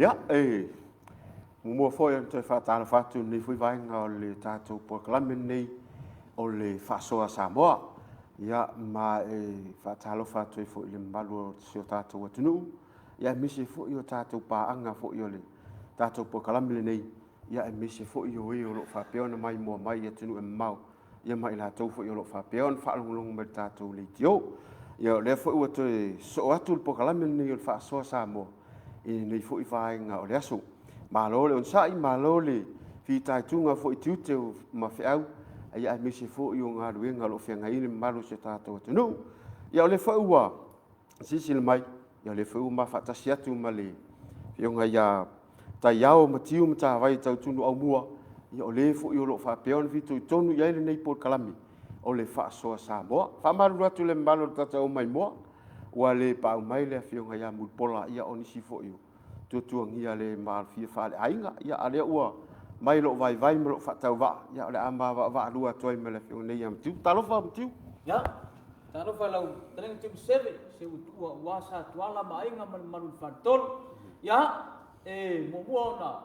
Ia, mua foi te whaatara whatu ni fui vainga o le tātou Polokalame nei o le whaasoa Samoa. Ia, ma whaatalo whatu fo i le malu o sio tātou atunu. Ia, misi fo i o tātou pāanga fo i o le tātou Polokalame le nei. Ia, misi fo i o lo whapeona mai mua mai atunu mau. Ia, mai la tau fo i o lo whapeona whaalongolongo mai tātou le tio. Ia, le fo i o te so atu le Polokalame nei o le whaasoa Samoa. Nei fo i vainga o le aso. Malo le onsai, malo le fitai tunga fo i tiute o mawhiau. Ia misi fo i o ngā ruenga lo whianga ine malu se tātou atunu. Ia o le fo ua, sisi le mai. Ia le fo ua mawhatasi atu ma le whionga ia tai au matiu mta vai tau tunu au mua. Ia o le fo i o lo whapeon fitu i tonu ia ele nei Polokalame. O le whaasoa Samoa. Whamaru atu le malo tātou mai mua. Ua le pau mai le whionga ia mulpola ia o nisi fo i o. Tutuangia le malfia fale ainga ia ale ua mai lo vai me lo fatau va ia le ama va lua toi me le fiu nei am tiu talo fa tiu ya talo fa lau tren tim seve se ua wasa tuala mainga malu fatol ya mo na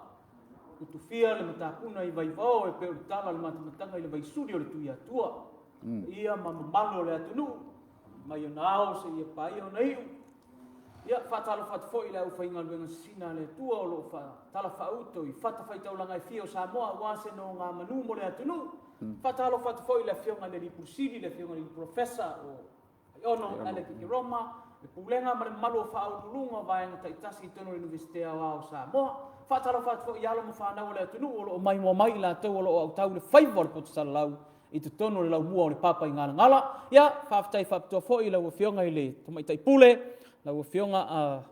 tu fia le matapuna i vai vao e pe tala le matanga le vai studio le tuia tua ia mamalo le atunu mai nao se ia pai o nei. Ia fatalo foi la ufainga luenga sina le tua o lo fa tala fauto i fata faita ulanga i fio Samoa wase no nga manu mo le atunu fatalo foi la fionga le pusili le fionga le professor o ono ale ki Roma le pulenga ma malo fa ulunga vai nga taitasi tono universite wa Samoa fatalo foi ya lo mo fa na le atunu o mai mo mai la to o tau le favor pot salau i te tono le lau mua o le papa i ngala ia faftai fapto foi la fionga i le tomai tai pule la fionga a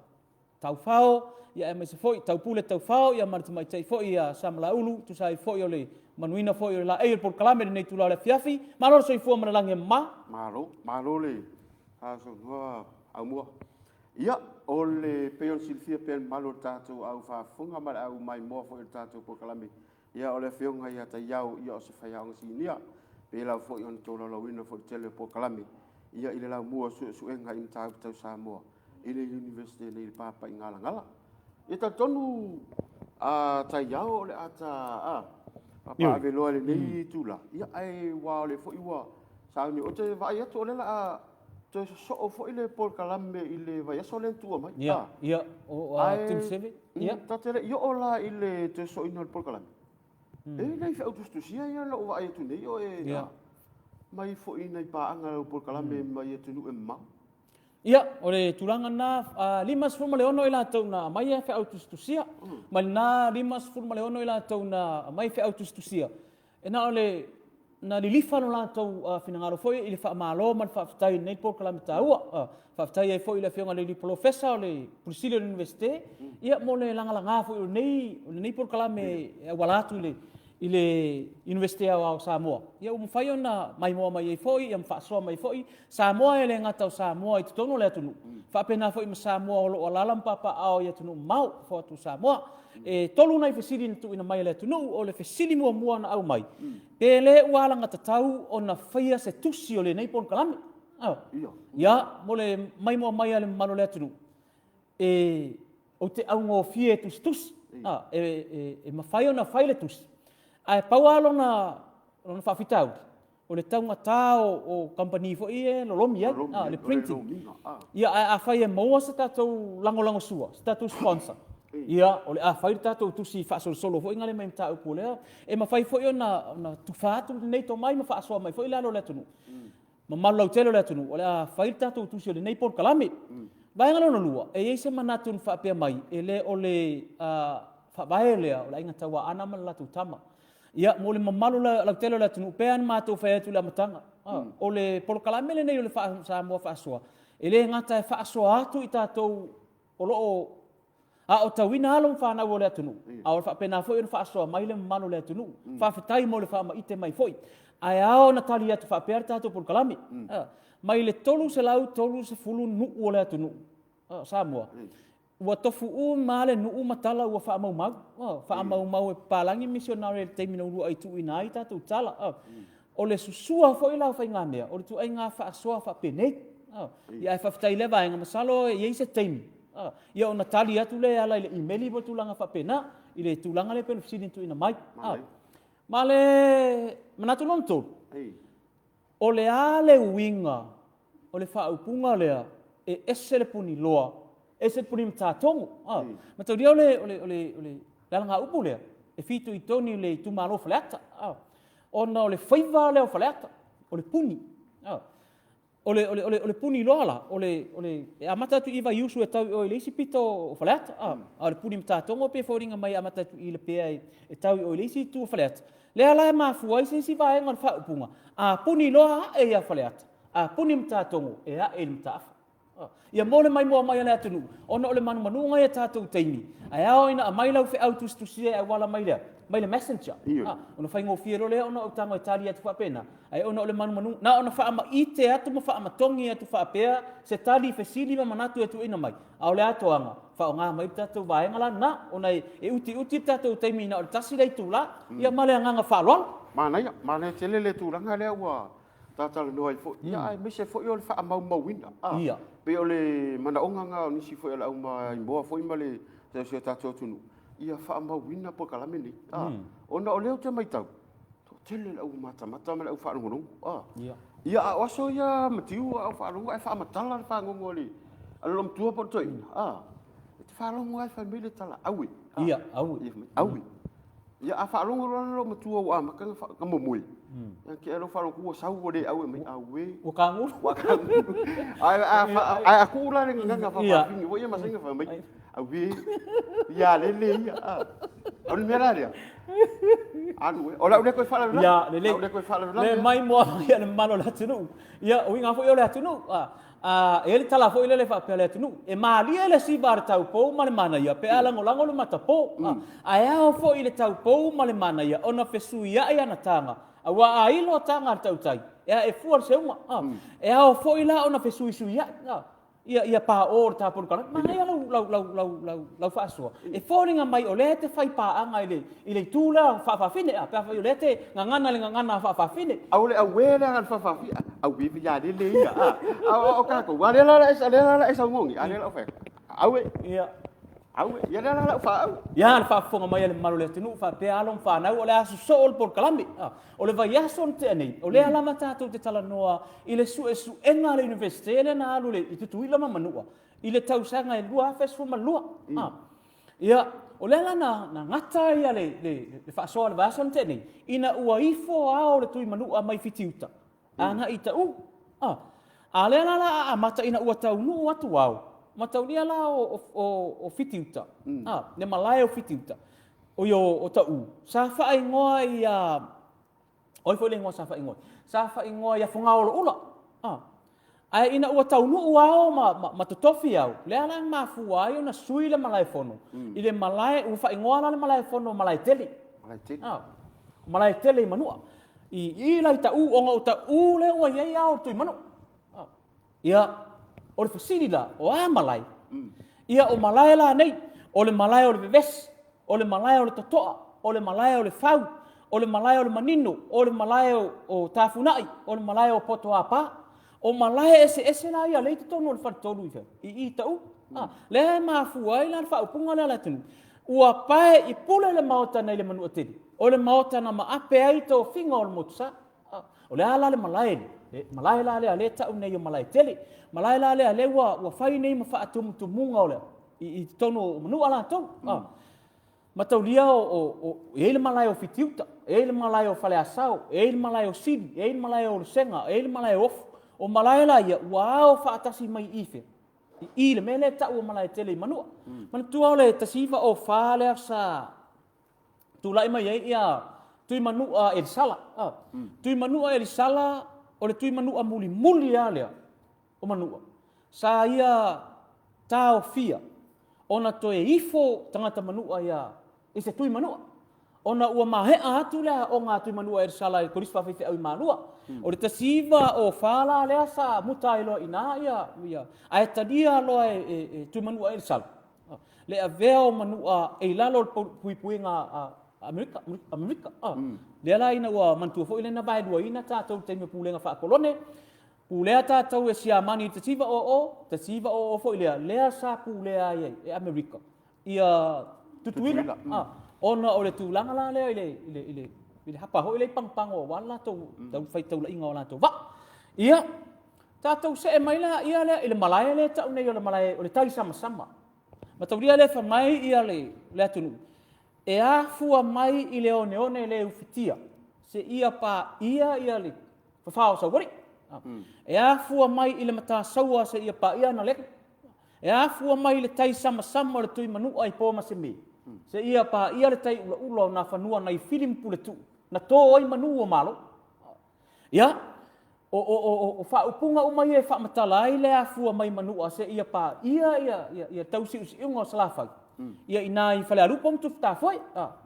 tau fao ia e se foi tau pule tau fao ia mar mai tai foi a samlaulu tu sai foi ole manuina foi la e Polokalame nei tu la le fiafi malo so fo ma lange malo le ha so au mua ia ole peon silfia pen malo tatu au fa funga ma au mai mo foi tatu Polokalame ia ole fionga ia ta iau ia se fa iau sinia pe la foi on to la wina foi tele Polokalame ia ile la mua su enga in tau Samoa ile university nei papa i ngala e ta tonu a tai yao le ata papa ave lo le nei tula ia ai wa le fo iwa sa ni o te vai atu le la te so fo ile Polokalame ile vai so le tua mai ia o tim seve ia ta te io ola ile te so ino Polokalame e nei fa autostusia ia lo vai tu nei o e mai fo ina i paanga o Polokalame mai atu nu e ma ia o le tulanga na limas forma le ono ila tau na mai fe autostusia mai na limas forma le ono ila tau na mai fe autostusia e na ole na lilifa no la tau finangalo foi ile fa malo man fa tai nei Polokalame taua fa tai e foi ile fionga le professor le prisile universite ia mo le langa foi nei Polokalame wala tu ile universite wa Samoa ia fai ona mai mo mai foi ia fa so mai foi Samoa ele ngata Samoa i tono le tunu fa pena foi ma Samoa o lalam papa ao ia tunu mau fo tu Samoa e tolu nai fesili tu ina mai le tunu o le fesili mua na au mai pele wala ngata tau ona faia se tusi o le nei Polokalame ia mo le mai mo mai ale mano le tunu e o te au ngo fie tus e ma fai ona fai le tusi ai paualo na whawhitau. O le taunga tā o company fo ie, lo lomi le printing. Ia a whai e maua sa tātou lango sua, sa tātou sponsor. Ia o le a whai tātou tusi whaasolo fo ingale mai mta upu lea. E ma whai fo io na tufatu nei to mai ma whaasoa mai fo i lalo le tunu. Ma malau telo le tunu. O le a whai tātou tusi o le nei Polokalame. Vai ngalo na lua, e eise manatun whaapea mai, e le o le whabae lea, o le inga taua ana ma latu tama. Ia mo le mamalu la telo la tunu pe an matou fa tu la matanga o le Polokalame le nei o le fa Samoa fa soa ele ngata fa soa atu i tatou o lo o tawina alo fa na o le tunu a o fa pena foi o fa soa mai le mamalu le tunu fa fetai mo le fa ma ite mai foi ai ao na tali atu fa per tatou Polokalame mai le tolu se lau tolu se fulu nu o le tunu Samoa ua tofu male nu matala ua fa mau e palangi missionary te mina ulu ai tu ina ita tu tala o le susua fo ila fa ngame o le tu ai nga fa soa fa pene ia fa ftai leva nga masalo e se teim ia ona tali atu le ala ile email po tulanga whapena, ile tulanga le penu fisini tu ina mai. Ma le manatu lonto. O le ale uinga, o le whaupunga lea, e ese le puni loa, ese le puni mtātongo. Ma tau ria ole lalanga upu lea, e fitu i toni le tumalo whaleata. Ona o le whaiva leo whaleata, o le puni. O le puni loa la, o le amata tu iwa iusu e tau o le isi pito o whaleata. O le puni mtātongo pe whoringa mai amata tu i le pea e tau o le isi tu o whaleata. Lea lai mafua i se si vaenga le whaupunga. A puni loa e ia whaleata. A puni mtātongo e a e mtāwha. Ia mole mai mua mai alea tunu. Ona ole manu ngai e tātou teimi. Ai ao ina a mai lau whi autu stusia e wala mai lea. Mai le messenger. Ona whai ngō whiero lea ona o tango e tari atu whapena. Ai ona ole manu. Na ona wha ama ite atu ma wha ama tongi atu whapea. Se tali fesili ma manatu atu ina mai. Ao lea toanga. Wha o ngā mai tātou vaenga la. Na ona e uti tātou teimi ina o le tasi rei tūla. Ia male a nganga whaloala. Mana tele le tūranga lea ua. Tātala noa i fo. Ia ai mese fo i o le wha amau mauina. Ia. Pe o le mana onga o nisi fo i ala uma i mboa fo i ma le se tātou tunu. Ia wha mauina Polokalame ni. Ona o leo te mai tau. Tele le au mata ma le au wha ngongongo. Ia a oso ia matiu au wha ngongongo ai wha matala le wha ngongongo li. Alom tua po toi. Te wha ngongongo ai wha mele tala. Aui. Ia, aui. Aui. Ia a wha ngongongo lo matua ua makanga wha mumui. Yang ke alo wha ngongongo sau o le aui mai aui. Wakanguru. Ai aku ula le nganga wha whafingi. Wo ia masinga wha mai. Aui. Ia lele ia. Onu mera dia. Anu ola ule koe whala ya le mai moa ia le mano la tunu ia o inga fo ia le tunu ele tala fo ile le fa pele tunu e mali ele si bar tau po ma le mana ia pe ala ngolango le mata po ai fo ile tau po ma le mana ia ona fesu ia ia na tanga awa ai lo tanga tau tai e fuar se uma e fo ila ona fesu isu ia pa or ta por kana ma ia lau fa so e foringa mai o le te fai pa anga ile tula fa fine pa fa le te ngana fa fine au le awele ngan fa au bi ya de le ia au ka ko wa le la esa ngongi ale la fa au ia ia la fa ia fa fonga mai le malo le tinu fa pe alon fa na o le asu sol Polokalame o le vai ason te nei o le ala mata te tala noa ile su enga le universite le na alu le i tu ila manua ile tau sanga e lua fes fu malua ia o le ala na ngata ia le fa so le vai ason te nei ina ua ifo a o le tui manua mai fitiuta ana ita a le ala a mata ina ua tau nu atu wau mataunia la o fitiuta. Ne malai o fitiuta. O yo o tau. Sa fa ingoa ia oi foi lengua sa fa ingoa. Sa fa ingoa ia fonga o ula. Ai ina ua tau nu wao ma totofi au. Le ala ma fuai ona sui le malai fono. I le malai u fa ingoa la le malai fono malai teli. Malai teli manua. I lai tau onga o tau le ua ia au tui manu. Ia o le fasini la, o a malai. Ia o malai la nei, o le malai o le veves, o le malai o le totoa, o le malai o le fau, o le malai o le manino, o le malai o tafunai, o le malai o poto apa, o malai ese la ia leite tonu o le whatitolu i tau. Le mafua i la le whaupunga le la tunu. Ua pae i pule le maota nei le manua tini. O le maota na maape ai tō whinga o le motusa. O le ala le malai ni. Malai la le tau nei o malai tele. Malai la le ua whai nei ma whaatumutumunga o le. I tono manu ala tau. Ma tau lia o e le malai o fitiuta, e le malai o whale asau, e le malai o siri, e le malai o senga, e le malai o ofu. O malai la ia ua o whaatasi mai ife. I le mele tau o malai tele i manua. Mana tua o le tasiva o whale sa tulai mai ia tui manua e sala. Tui manua e sala o le tui manua muli alea o manua. Sa ia tau fia. Ona toe ifo tangata manua ia i se tui manua. Ona ua mahea atu lea o ngā tui manua e sala i korispa whiwhi au i manua. O le tasiva o whala lea sa muta i loa ina ia. Ae tadia loa e tui manua e sala. Le a veo manua e lalo pui ngā Amerika. Le ala ina ua mantua fo i lena vai dua ina tātou teime pūlenga whaakolone. Pulea tātou e siamani te tiva o fo ilea. Lea sa pulea ai e Amerika. Ia tutuila. Ona o le tūlanga la lea ile hapa ho ile pangpango wala tau fai tau la inga wala tau. Va. Ia tātou se e mai la ia le ile malaya le tau nei o le malaya o le tai sama. Ma tau ria le fa mai ia le atunu. E a fua mai i le one le ufitia. Se ia pa ia le fafao sa wari. E a fua mai i le mata saua se ia pa ia na leka. E a fua mai le tai sama le tui manu ai pōma se me. Se ia pa ia le tai ula na whanua na i filim pule tu. Na tō oi manu o malo. Ia, o whaupunga o mai e whamatala ai le a fua mai manua se ia pa ia tausi usi iunga o salafai. Ia ina i whale arupa o tuftafoe.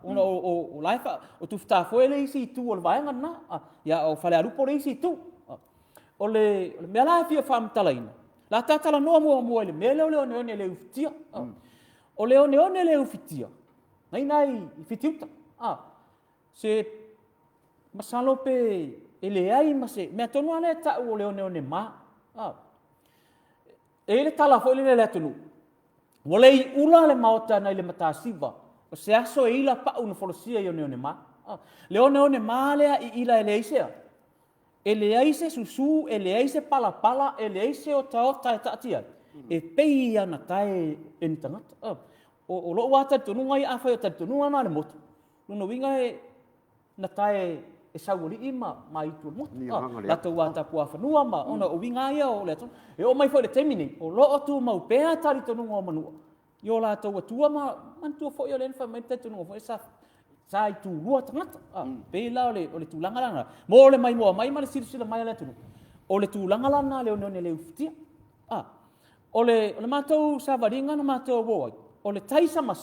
Una o laifa o tuftafoe le isi tu o le vaenga na. Ia o whale arupa o le isi tu. O le mea lai fia whamatala ina. La tatala noa mua ele mea leo one le ufitia. O leo one le ufitia. Nai fitiuta. Se masalo pe ele ai mase mea tonu ale tau o leo one ma. E le tala fo ele le tonu. Walei ula le maota na le matasiva. O se aso e ila pa una folosia i one ma. Le one ma lea i ila ele isea. Ele aise susu, ele aise pala, ele aise o taota e taatia. E pei ana tae en tangata. O loo wata tununga i awhai o tununga na le motu. Luna winga e na tae e sauari ima ma i tu motu. Lata wata pua whanua ma, ona o winga ia o le tonu. E o mai fo le temini, o loo tu mau pēa tari tununga o manua. I o la tau atua ma, mantua fo i o le enwha mai te tununga fo e sa. Sa i tu rua tangata. Pēla o le tūlanga lana. Mo le mai moa mai ma le sirisila mai le tunu. O le tūlanga lana le one le ufitia. O le mātou sa varinga na mātou woi. O le tai sama.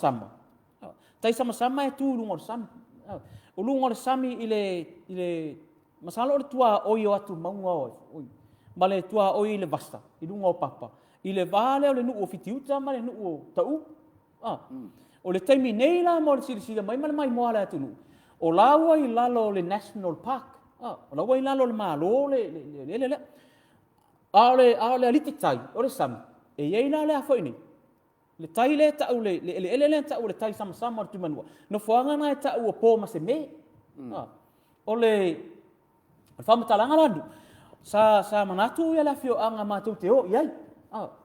Tai sama e tū lunga o le sami. O lunga o le sami i le masalo o le tua oi o atu maunga oi. Ma le tua oi i le vasta. I lunga o papa. I le vale o le nuu o fitiuta ma le nuu o tau. O le taimi nei la mo le sirisila mai moa le atunu. O laua i lalo le National Park. O laua i lalo le malo le. A o le aliti tai, o le sami. E iei la le afo ini. Le tai le tau le tau le tai sama o tumanua. No fuanga na e tau o pō ma se me. O le whamatalanga landu. Sa manatu ia la fio anga mātou te o iai.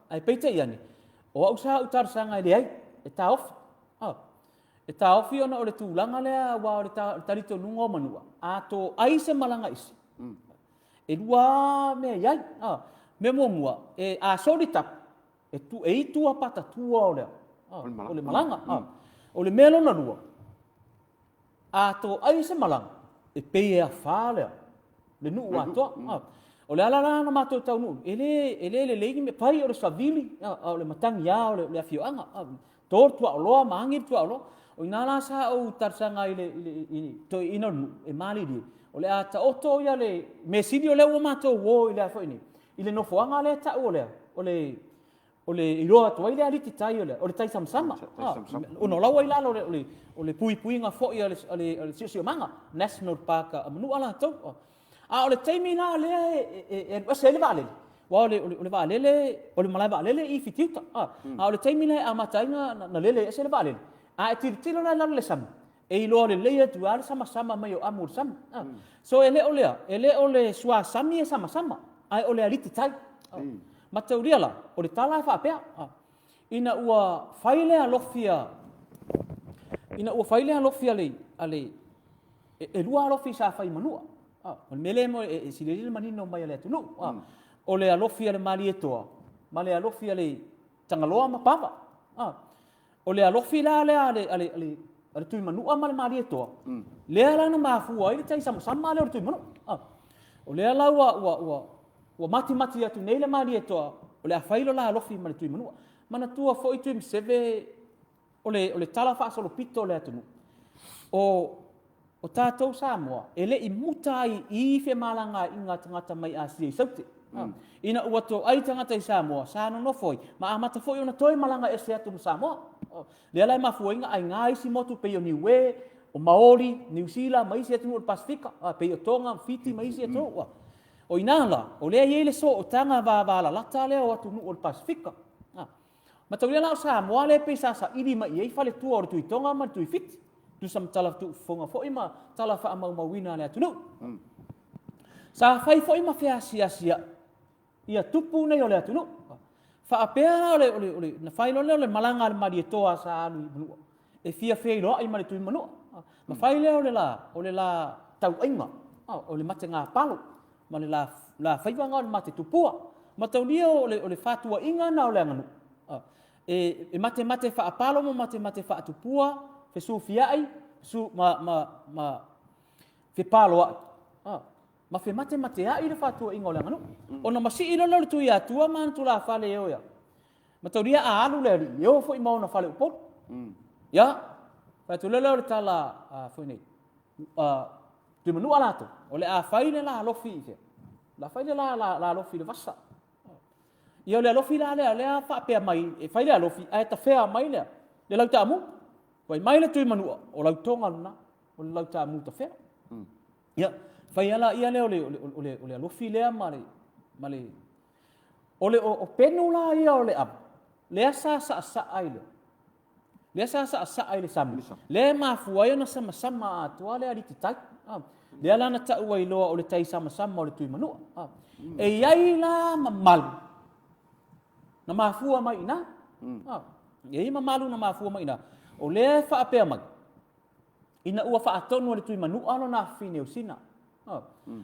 Ai peite iani. O au sa utar sanga i le ai. E ta ofi. E tā ofi ona o le tūlanga lea wa o le tarito nunga o manua. A tō aise malanga isi. E lua mea iai. Me mua. E a sori tapu. E itua pata tua o lea. O le malanga. O le melo na lua. A tō aise malanga. E pei e a whā lea. Le nuu atoa. O le alala na mātou tau nuu. E le leigi me pai o le savili. O le matangi ia o le afioanga. Tōr tua o loa, maangir tua o loa. O ina la sa o tarsanga i to ina nu e mali di. O le ata oto ia le mesidi o le o mato wo i le afo ini. I le nofoanga le ta o le. O le iroa to ile ali tai o le tai sama. O no lawa ila o le pui nga fo ia le sio manga National Park a manu ala to. O le taimi na le e se le vale. Wa le vale le malai vale le I fitiuta. O le taimi le a matainga na le se le vale. A tiro na le sam. E lo le le tu al sama mai o amur sam. So ele ole sua sami sama. Ai ole aliti tai. Matauria la, o le tala fa pea. Ina ua faile alofia. Le ale e lua alofi sa fai manua. O mele mo e silele manino mai le tunu. O le alofia le mali etoa. Ma le alofia le tangaloa mapava. O le alofi la ale tui manua ma le mali etoa. Le ala na mafu ai le tai sama le tui manu. O le ala ua mati atu nei le mali etoa. O le afailo la alofi ma le tui manua. Mana tua fo I tui mseve o le tala fa solo pito le atunu. O tātou Samoa, ele I muta ai I fe malanga inga tangata mai Asia I saute. Ina ua tō ai tangata I Samoa, sa no no foi, ma amata foi ona toi malanga ese atu Samoa. Le alai mafuinga ai ngā isi motu pe o Niue, o Maori, New Zealand, mai isi atu o Pasifika, pe o Tonga, Fiti, mai isi atu. o inala o le ye le so o tanga va la lata le o atu o Pasifika ma tau le la Samoa le pe sa ili ma ye fale tu o tu tonga ma tu fit tu sam tala tu fonga fo ima tala fa ma wina le atu no sa fai fo ima fea sia ia tupu nei o le atu no fa apea ole na fai lo le malanga le mari toa sa alu e fia fei lo ai mari tu mano ma fai le ole la tau ainga ole mate nga palo ma le la fai vanga ole mate tupua ma tau dia ole fatua inga na ole nganu e mate fa apalo mo mate fa tupua fe su fia ai su ma fe palo ma fe mate ai le fatua inga ole nganu ona masi ilo le tu ia tua man tu la fale yo ya ma tau dia alu le yo fo i mau na fale upo ya fa tu le tala fo ni tu manu ala to ole a fai le la lofi fe la fai le la lofi le vasa ia le lofi la le fa pe mai e fai le lofi ai ta fea mai le lau ta mu wai mai le tu manu o lau tonga na o lau ta mu ta fea ya fai ala ia le ole lofi le male ole o penula ia ole ab le sa ai le sa ai le sami le mafua ia na sama atua le ali titai le ala na ta uai loa ole tai sama ole tui manu e iai la mamalu na mafua mai ina e i mamalu na mafua mai ina o le fa apea mai ina ua fa atonu ole tui manu alo na fine sina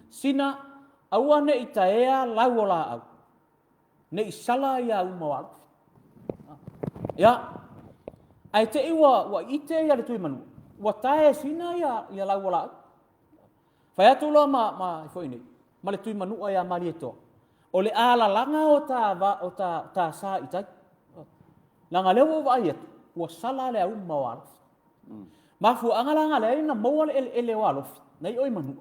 sina aua ne itaea lau ola au ne isala ia umawal ya ai te iwa ite ia le tui manu wa tae sina ia lau ola au fai atu loa ma fo ini ma le tui manu ia mali eto o le ala langa o ta sa itai langa lewo wa ia wa sala le umawal mafu angalanga le ina mawal ele walof nei oi manu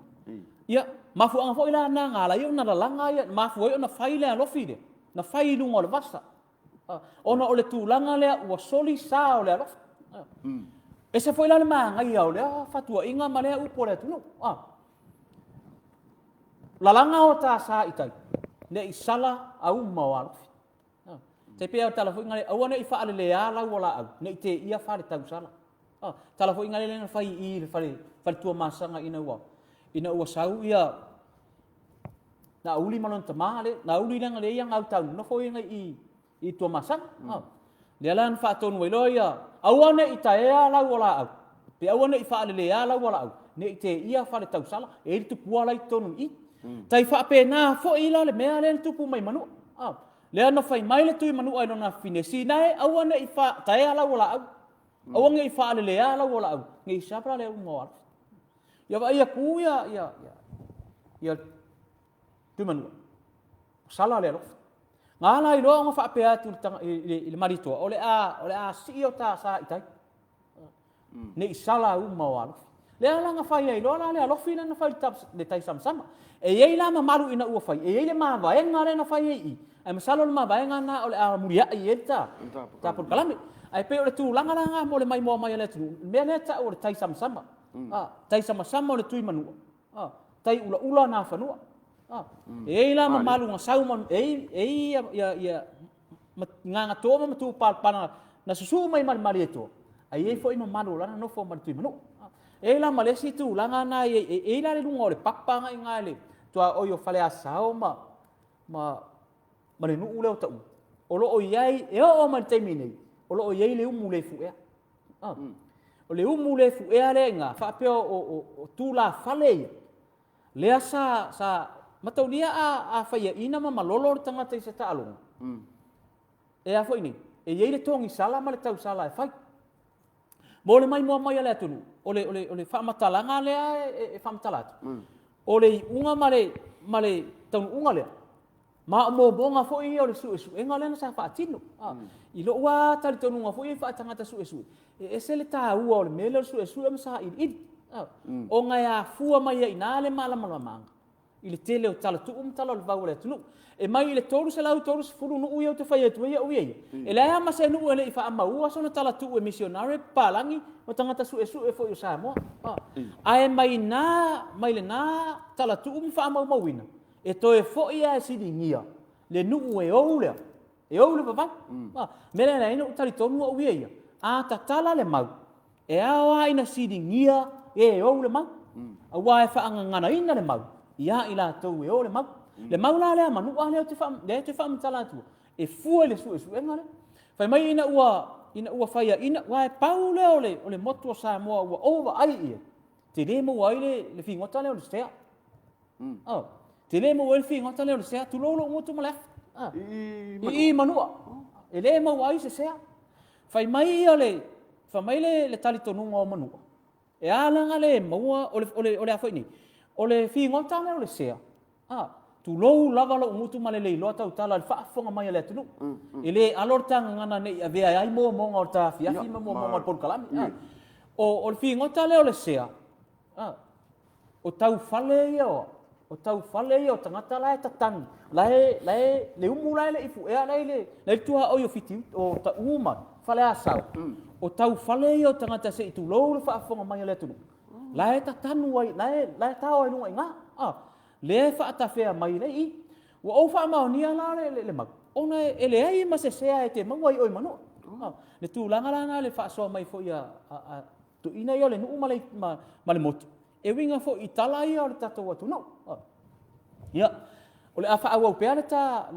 ia mafu anga fo ila na ngala ia na langa ia mafu oi na fai le alofi de na fai lunga le vasa ona ole tulanga le wa soli sa ole alof ese foi la le manga ia ole fatua inga male upo le tunu la langa o ta sa itai ne isala au mawal te pe tala foi ngale au ne ifa le ala wala au ne te ia fa le tau sala tala foi ngale le fai I le fai tua masanga ina ua sau ia na uli malon tamale na uli lang le yang au tau no foi ngai I tua masanga le lan fa ton we loia au ne itaea la wala au pe au ne ifa le ala wala au ne te ia fa le tau sala e tu puala I tonu I tai fa pe na fo ila le mea le tupu mai manu le ana fai mai le tui manu ai na fine si nai au ne ifa tai ala wala au au nge ifa le ala wala au nge sabra le mo ya va ia ku ya tui manu sala le lo ngala I lo nga fa pe atu tanga le marito ole a si o ta sa itai ne sala u mo le ala nga fai ai lo ala le alo fina na fai tap le tai sama e ye la ma maru ina u fai e ye ma va en ngare na fai ai masalo ma va en na ole a muria e ta Polokalame ai pe ole tu langa mo le mai le tu me ne ta ole tai sama tai sama ole tui manu tai ula na fanua e la ma maru nga sau mon ya nga to ma tu pana na susu mai mari eto ai e foi ma maru la no fo ma tui manu e la malesi tu langa na e la le lunga ole pakpa ngai ngale to o yo fale asao ma le nu ule o ta o lo o yai e o ma te mine o lo o yai le umu le fu o le umu le fu le nga fa pe o tu la fale le asa sa mataulia a fa ia ina ma malolo tanga te se ta along e a foi ni e yai le tongi sala ma le tau sala e fai mo le mai mo mai le tunu ole fa matalanga le e fa matalat ole unga male tau unga le ma mo bonga fo I ole su enga le na sa fa tino I lo wa tali tonu nga fo I fa tanga ta su e se le ta u ole mele su ma sa I o nga ya fua mai ina le mala manga I le tele o tala tu tala le va le tunu e mai le toru se lau toru furu no uia te fai tu ia uia e la ama se no ele fa ama ua so na tala tu e missionary palangi o tangata su e fo Samoa ai mai le na tala tu fa ama mawina e toe fo'i a sidi ngia le nuu e oule papai mele na ina utali tonu o wia ia a tatala le mau e awa ina sidi ngia e oule mau a wa e fa ngana ina le mau ia ila tau e ole mau le mau la le manu ale te fa mtala tu e fu le su engale fa mai ina ua fa ina wa e paule ole moto Samoa ua over ai ia te le mo ai le fi ngota le stea te le mo le fi ngota le stea tu lo ngoto mala i manua e le mo ai se sea fa mai le tali tonu ngo manua e ala ngale mo ole a foi ni ole fi ngota le sea tu lo lava lo ngutu male le lo tau tala fa fonga mai le tunu ele alortanga ngana nei ave ai mo ngorta fi mo ngor Polokalame o fi ngota le sea o tau fale o tangata la tatang le umu le ifu e le tua o yo fiti o ta uma fale asau o tau fale o tangata se tu lo fa fonga mai le tunu la tatanu wai la tau ai lunga nga le fa ta fea mai le i o fa ma ni ala le mag ona ele ai ma se sea te ma wai oi manu le tu langa le fa so mai fo ia tu ina yo le nu ma le motu e winga fo itala ia o le tato watu no ia o le afa au pe le ta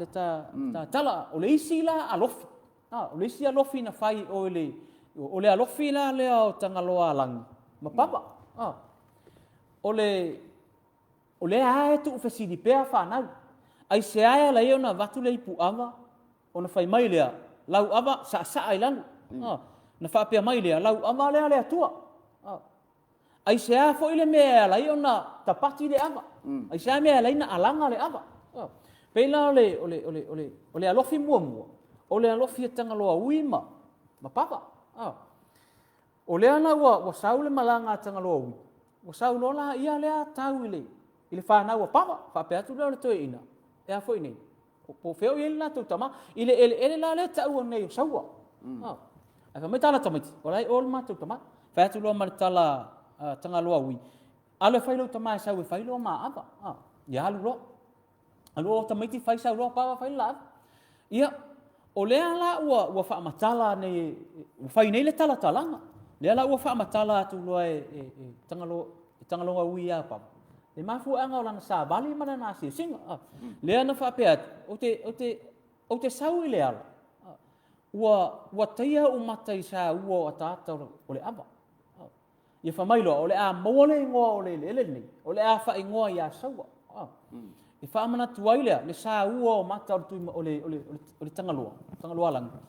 tala o le isi la alofi o le isi alofi na fai o le alofi la le o tangaloa lang ma papa o le ae tu ufesidi pea whanau. Ai se aia la iona watu le ipu awa, o na whai mai lea, lau awa sa ai lanu. Na whapea mai lea, lau awa lea lea tua. Ai se aia fo ile mea la iona tapati le awa. Ai se aia mea la ina alanga le awa. Peila ole alofi mua, ole alofi e tangaloa uima, ma papa. O lea na wa saule malanga tangaloa ui. Wa saulola ia lea tau ile whanau a papa, whapea tu leo le toe ina. E a foi nei. Po feo i la tu tama, ele la le tau nei o saua. Ai me tala tamiti, o lai ol ma tu tama. Whea tu loa maritala tangaloa ui. Ale whailo tama e sau e whailo ma apa. Ia alu lo. Alu o tamiti whai sau loa papa whailo la. Ia, o lea la ua whaamatala nei, whai nei le tala talanga. Lea la ua whaamatala tu loa tangaloa ui a papa. E mafu anga o lana sa bali mana na singa. Lea na whapea, o te sau i le ala. Ua taia o matai sa ua o tata o le aba. Ia whamailo, o le a mawale ingoa o le ele nei. O le a wha ingoa i a saua. E whaamana tuai lea, le sa ua o mata o le tangaloa langa.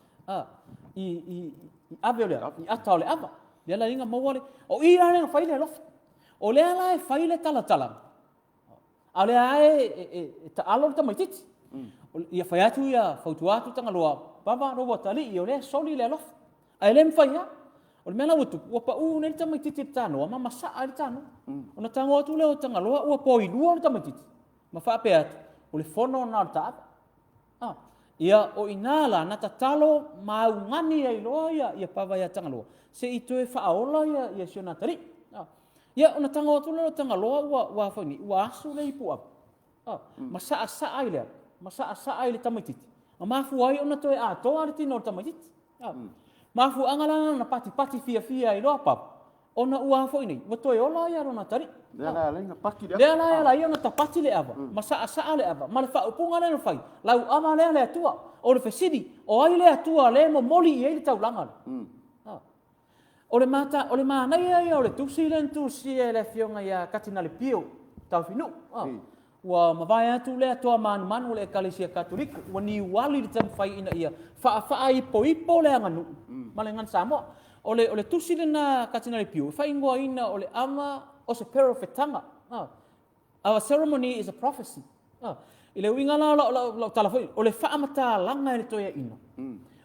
I abe o lea, i ata o le aba. Lea la inga mawale, o i a renga whaile lofa. O lea la e whaile tala. A lea e ta alo ta maititi. Ia whai atu ia whautuatu tangaloa. Baba roa tali i o lea soli lea lofa. A ele mwhaia. O le mea la utu. Ua pa u neri ta maititi tano. Ma masaa le tano. O na tango atu leo tangaloa. Ua po i lua le ta maititi. Ma whaapea atu. O le whono na ta apa. Ia o inala na ta talo mau ngani ai loa ia pawa ia tangaloa. Se i toe whaola ia siona tari. Ia ona tanga atu leo tangaloa ua whaini, ua asu le ipu apa. Ma saa ai lea, ma saa ai le tamaititi. Ma mafu ai ona toe atoa le tino le tamaititi. Mafu angalanga na pati fia i loa papa. Ona ua whaini, ua toe ola ia rona tari. Lea la lenga paki lea. Lea la ia ona tapati le apa, ma saa le apa. Ma le whaupunga le no whai, lau ama lea le atua. O le fesidi, o ai le atua le mo moli i ele tau langa. O le mana ia o le tusi e le fionga ia katina le pio tau finu. Ua mawai atu le atoa manu le ekalisia katoliku. Ua ni wali le tamu whai ina ia. Wha ipo le anganu. Ma le ngan Samoa. O le tusi le na katina le pio. Whai ingoa ina o le ama o se pero fetanga. Our ceremony is a prophecy. I le uinga la talafoi. O le whaamata langa le toia ina.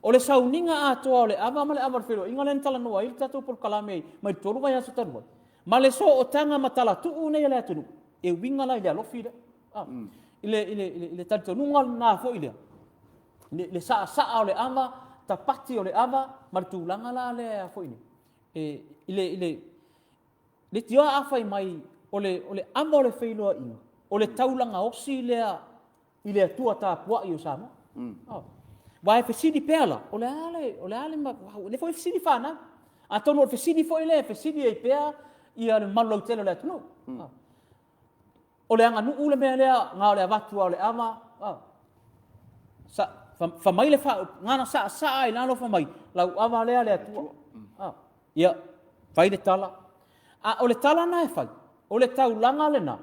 O le sauninga atoa o le ava ma le ava whiro. Inga len tala noa, ili tatou Polokalame mai toru vai aso tanua. Ma le so o tanga matala tuu nei le atunu. E winga la ili alofi le. Ile talito nunga na fo ile. Le saa o le ava, tapati o le ava, ma le tūlanga la le fo ile. Le tioa awhai mai o le ava o le whailoa inga. o le taulanga osi i le atua tāpua'i o Samoa. Wa e fesidi pela, o le ale, le foi fesidi whana. A tono o fesidi foi le, fesidi e pea i a le malau telo le atunu. O le aganu'u le mea lea, ngā o le avatua o le ama. Whamai le wha, ngana saa i lalo whamai, lau ama lea le atua. Ia, whai le tala. O le tala na e whai, o le taulanga le na,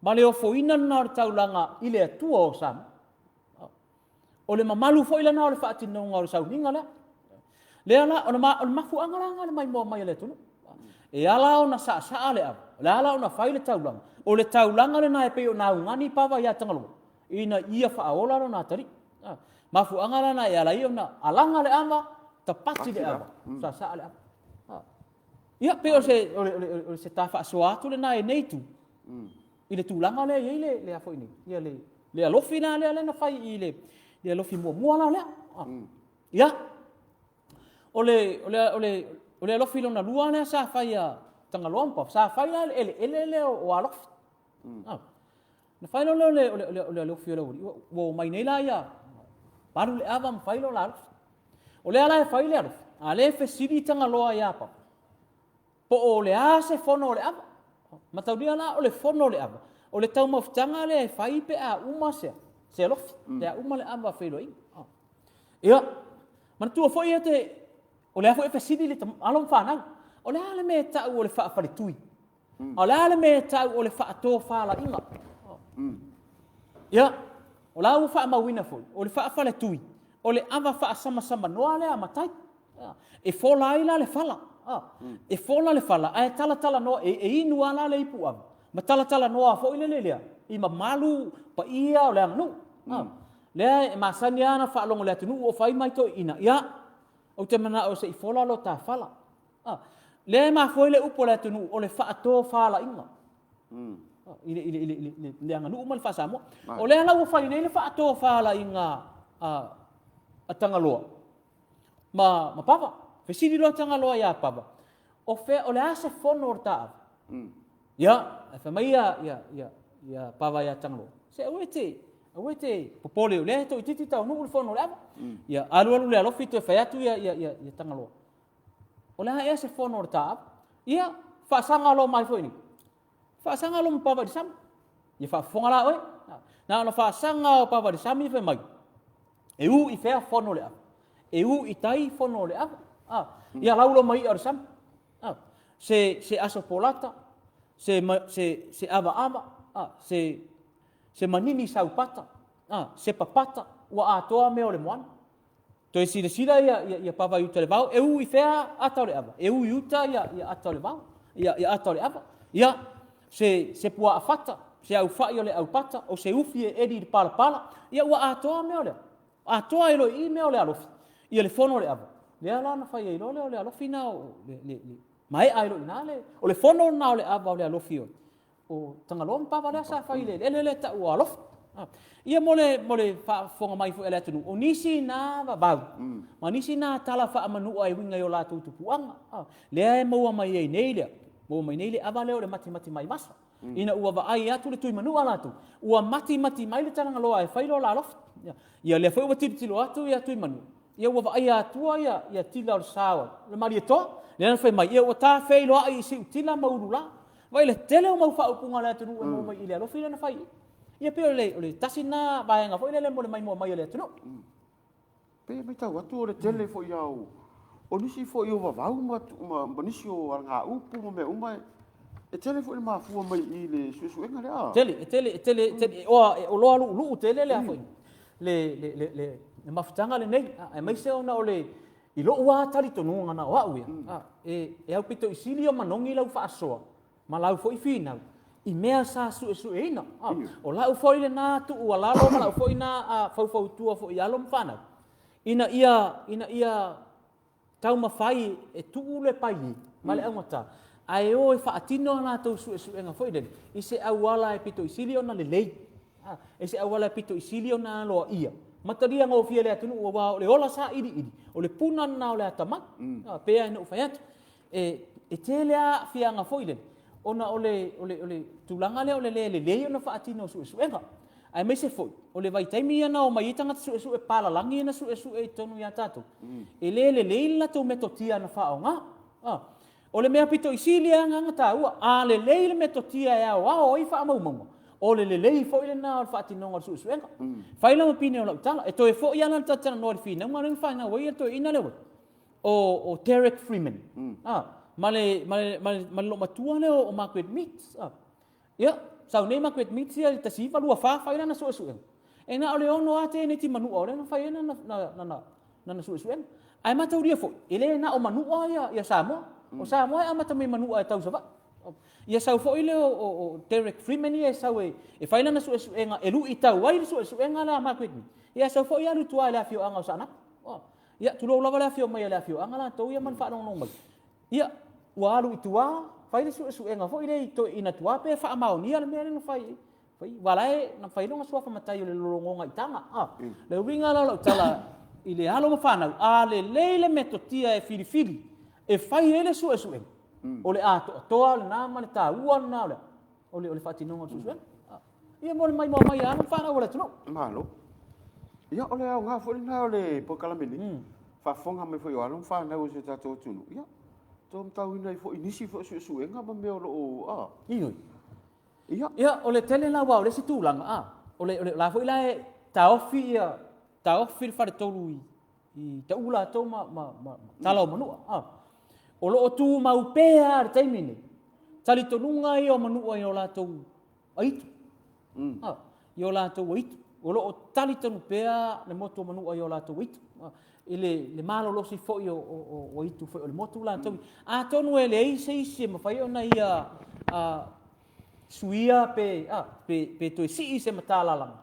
ma le ofoina na o le taulanga i le atua o Samoa. O le mamalu foi lana o le whaatinonga o le sauninga lea. Lea la, o le mafu angaranga le mai moa mai le tunu. E ala o na saa le ava, le ala o na whai le taulanga. O le taulanga le na e peo na ungani pawa ia tangalua. Ina ia whaaola ro na tari. Mafu angarana e ala i o na alanga le ava, tapati le ava. Saa le ava. Ia peo se ta whaasoatu le na e neitu. I le tūlanga le iei le afo ini. Ia le alofi na le na whai i le alofi mua la lea. Ia. O le alofi lo na lua lea sa whai a tangalompa. Sa whai a ele o alofi. Na whai lo le alofi o le uri. Wo mai nei la ia. Paru le ava mwhai lo la alofi. O le ala e whai le alofi. A le fesiri tangaloa ia pa. Po o le a se fono o le ava. Mataudia la o le fono le ava. O le tau mawhitanga le e whai pe a uma sea. Se alofi. Le a uma le ava whailo i. Ia. Mana tua fwoi te o le afo e pesidi le alom whanau. O le ale me tau o le wha wharitui. O le ale me tau o le wha ato whala inga. Ia. O la u wha mawina fwoi. O le wha wharitui. O le ava wha sama noa le a matai. E fola ila le whala. E fola le fala, ai tala no e inu ala le ipu ava. Ma tala no a fo ile lea. I ma malu pa ia o le anu. Lea e masani ana fa longo le atunu o fai mai to ina. Ia. O te mana o se i fola lo ta fala. Lea ma fo ile upo le atunu o le fa ato fala inga. Le anga nu mal fa Samoa. O lea la o fai nei le fa ato fala inga a tangaloa. Ma papa. Fesidi lo tangaloa ia papa. O fe o le ase fono o ta. Ia, fa mai ia papa ia tangaloa. Se o te popole o le to ititi tau no fono le ava. Ia alu le alofi to fa atu ia tangaloa. O le ase fono o ta. Ia fa sanga lo mai foi ni. Fa sanga lo papa di sam. Ia fa fonga la oi. Na no fa sanga o papa di sam i fe mai. E u i fe fono le ava. E u i tai fono le ava. Ia laulo mai ar sam. Se aso polata, se ava, se manini saupata, se papata, wa atoa me o le moana. To e sira ia papa iuta le vau, e u i fea atau le ava. E u iuta ia atau le vau, ia atau le ava. Ia, se pua afata, se au fai o le au pata, o se ufi e edi pala, ia wa atoa me o le. Atoa elo i me o le alofi. Ia le fono le ava. Lea la na fai ilo le alofi na o mai ailo ina le o le fono na o le ava o le alofi o tangalon papa le sa fai le ta o alofi. Ia mole fa fonga mai fu ele tunu o nisi na bau. Ma nisi na tala fa manu ai winga yo la tu puanga. Le mo mai ei nei le. Mo mai nei le ava le o le mati mai masa. Ina ua va ai atu le tui manu ala tu. Ua mati mai le tanga loa e fai lo la alofi. Ia le foi o tilo atu ia tui manu. Ia ua ai atua ia tila o sawa. Le mari to, le na fai mai ia o ta fei loa ai si tila maurula. Vai le tele o mau fa upunga le atu e mo mai ile alo fina na fai. Ia pe o le tasina vaenga foi le mo le mai mo mai le atu. Pe mai tau atu o le tele foi iau. O nisi foi o vavau ma nisi o nga upu mo me umai. E tele foi ma fu mai ile suenga le a. Tele o loa lu tele le a foi. Le mafutanga le nei e mai se ona ole i lo wa tali tonu ngana wa uia e au pito isili o manongi lau fa asoa ma lau foi fina i mea sa su ina o lau foi le na tu o lalo ma lau foi na fau tua foi alo mfana ina ia tau mafai e tu le pai ma le amata ai o fa atino na tu su nga foi den i se au wala e pito isili ona le lei e se au wala pito isili ona lo ia mataria ngo fia le atunu o wa le ola sa idi o le puna na o le atama pe ai no faiat e tele a fia nga foile ona ole tulanga le ole le ona faatino suenga ai me se foi ole vai taimi ana o mai tanga su pala langi na su e tonu ya tato le la to metotia na faonga ole mea pito isilia nga taua le metotia ya wa o fa mau ole le foi le na faatino suenga faila mo pine o tala e to e foi ana tata no fina ngana fa na wai to ina le o Derek Freeman male lo matua le o market meats ya sau nei market meats ia ta sifa lua fa na so e na ole ono ate ne ti manu ole na fa na so ai mata uria fo ele na o manu ya Samoa o Samoa ai mata me manu ai tau sava ia sau fo ile o Derek Freeman ia sau e fa na so nga elu itau ai so nga la market ia sau fo ia lu tua la fio anga sana ia tu lo lava la fio mai la fio anga la to ia man fa no mai ia walu itua fai su nga fo ile to ina tua pe fa mau ni ala mere no fai walai na fai no so fa matai le longo ngai tanga le winga la tala ile halo ma fa na le metotia e fili e fai ele su nga ole to na man ta uan na ole fa tino su ia mo mai ana fa na wala tu malo ia ole au nga fo na ole Polokalame ni fa fonga me foi ala fa na o se tato tunu ia tom tau ina fo inisi fo su nga ba me o ia ole tele la wa ole si tulanga ole la fo ila ta ofi fa de tolu i ta ula to ma talo manu o lo tu mau pea taimini tali tonunga i o manu i o la to aitu i o la to aitu o lo tali tonu pea le moto manu i o la to aitu le malo lo si fo o itu fo le motu la to tonu ele ai se ma fai ona ia suia pe to si se matala lang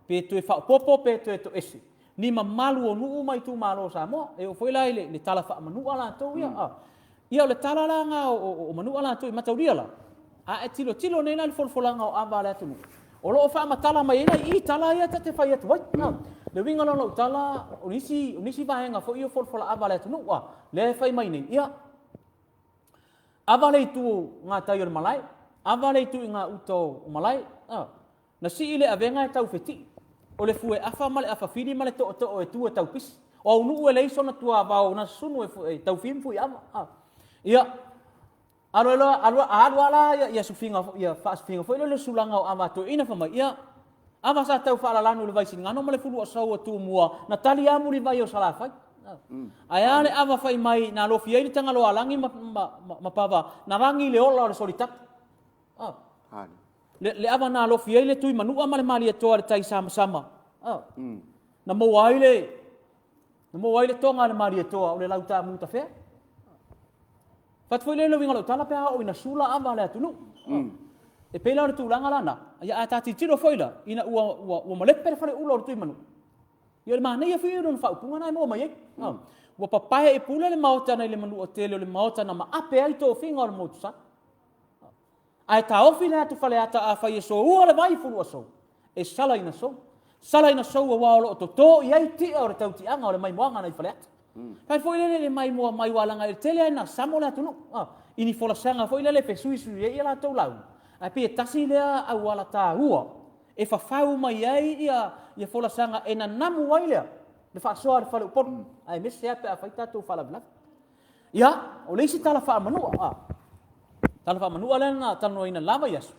pe to fa popo pe to esi ni ma malu o nu mai tu malo Samoa e o foi lai le tala fa manu ala to ia le tala la nga o manu ala to mata uria la e tilo nei na le folfolanga o ava la tu o lo fa matala mai ina I tala ia te fai atu wai le winga lo tala unisi vahenga fo io folfola ava la tu le fai mai nei ia ava le tu nga tayo malai ava le tu nga uto malai na si ile avenga tau feti o le fue afa male afa fili male to e tu tau pis o nu ele so na tua va na sunu e tau fim fu ama ia ala ya sufinga ya fas finga foi le sulanga o ama to ina fa mai ia ava sa tau fa la no le vai singa no male fu o so tu mua na tali amu li vai o sala fa ai ale ava fai mai na lo fia ni tanga lo alangi ma pava na rangi le ola le solita le ava na lo fia le tui manu ama le mali to le tai sama na mo waile tonga le mali to o le lauta mu ta fe fat foi le winga lo tala pe o ina sula ava le tunu e pe la tu langa lana ya ata ti tiro foi la ina ua male per fare ulo tui manu ia ma nei foi non fa punga na mo mai wa papai e pula le mauta na le manu o tele le mauta na ma ape ai to finga o mo tsa ai ta ofila tu fale ata a fai so o le vai fu so e sala ina so wa lo to ia ti o tau ti anga o le mai moanga na fale pai foi le mai mo mai wala nga tele na samola tu no ini fola sanga foi le pe sui ia la to lau ai pe tasi le a wala ta ua e fa fau mai ai ia fola sanga e na namu waile le fa so ar fale pot ai me se ape a fai ta to fala bla ia o le si tala fa manu tala fa manu ala na tano ina lava yasu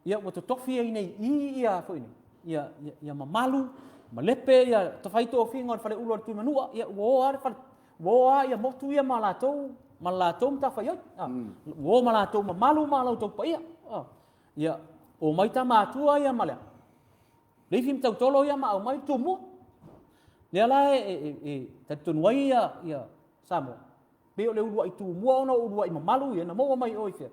ia o to tofi ina ia foi ni ia mamalu malepe ia to fai to finga or fale ulo tu manua ia wo ia motu ia malato ta fai wo malato malu to pa ia o mai ta matua ia mala le fim tau tolo ia ma o mai tu mo le ala ta tunwai ia Samoa pe o le ulo tu mo no ulo i mamalu ia na mo mai oi fe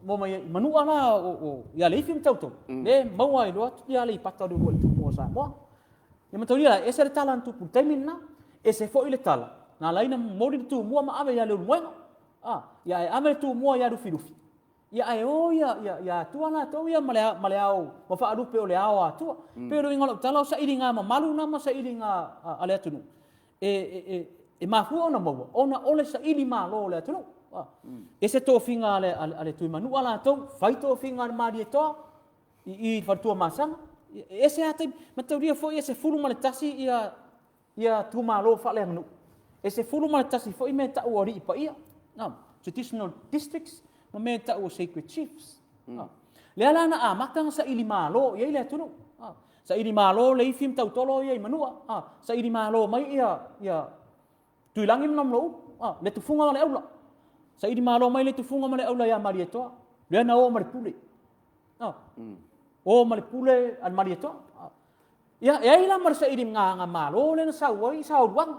mo mai manua na o ia le fim tau to le mo ai lo ia le pata do tu mo Samoa ia matoria ese le tala tu putemina ese fo ile tala na laina mori tu mo ma ave ia le mo ia ave tu mo ia du filufi ia ai o ia tuana to ia maleao ma fa adupe o le ao tu pero ingolo tala sa iringa ma malu na ma sa iringa ale tunu e ma fu ona mo ona ole sa ili ma lo le tunu E se tō whinga ale tui manua la tau, whai tō whinga ale maari e toa, i whatua masanga. E se atai, matauria fo e se fulu male tasi ia tu malo whale anganu. E se fulu male tasi fo i me ta ua ri pa ia. Traditional districts, ma me ta ua sacred chiefs. Lea lana a matanga sa ili malo, ia ile atunu. Sa ili malo le ifim tau tolo ia i manua. Sa ili malo mai ia tuilangi nam lo. Le tufunga male aula. Sa ili malo mai le tufunga male aula ia mari e toa. Lea na o mare pule. O male pule al mari e toa. Ia ila mar sa ili nga malo le na sa wai sa ruang.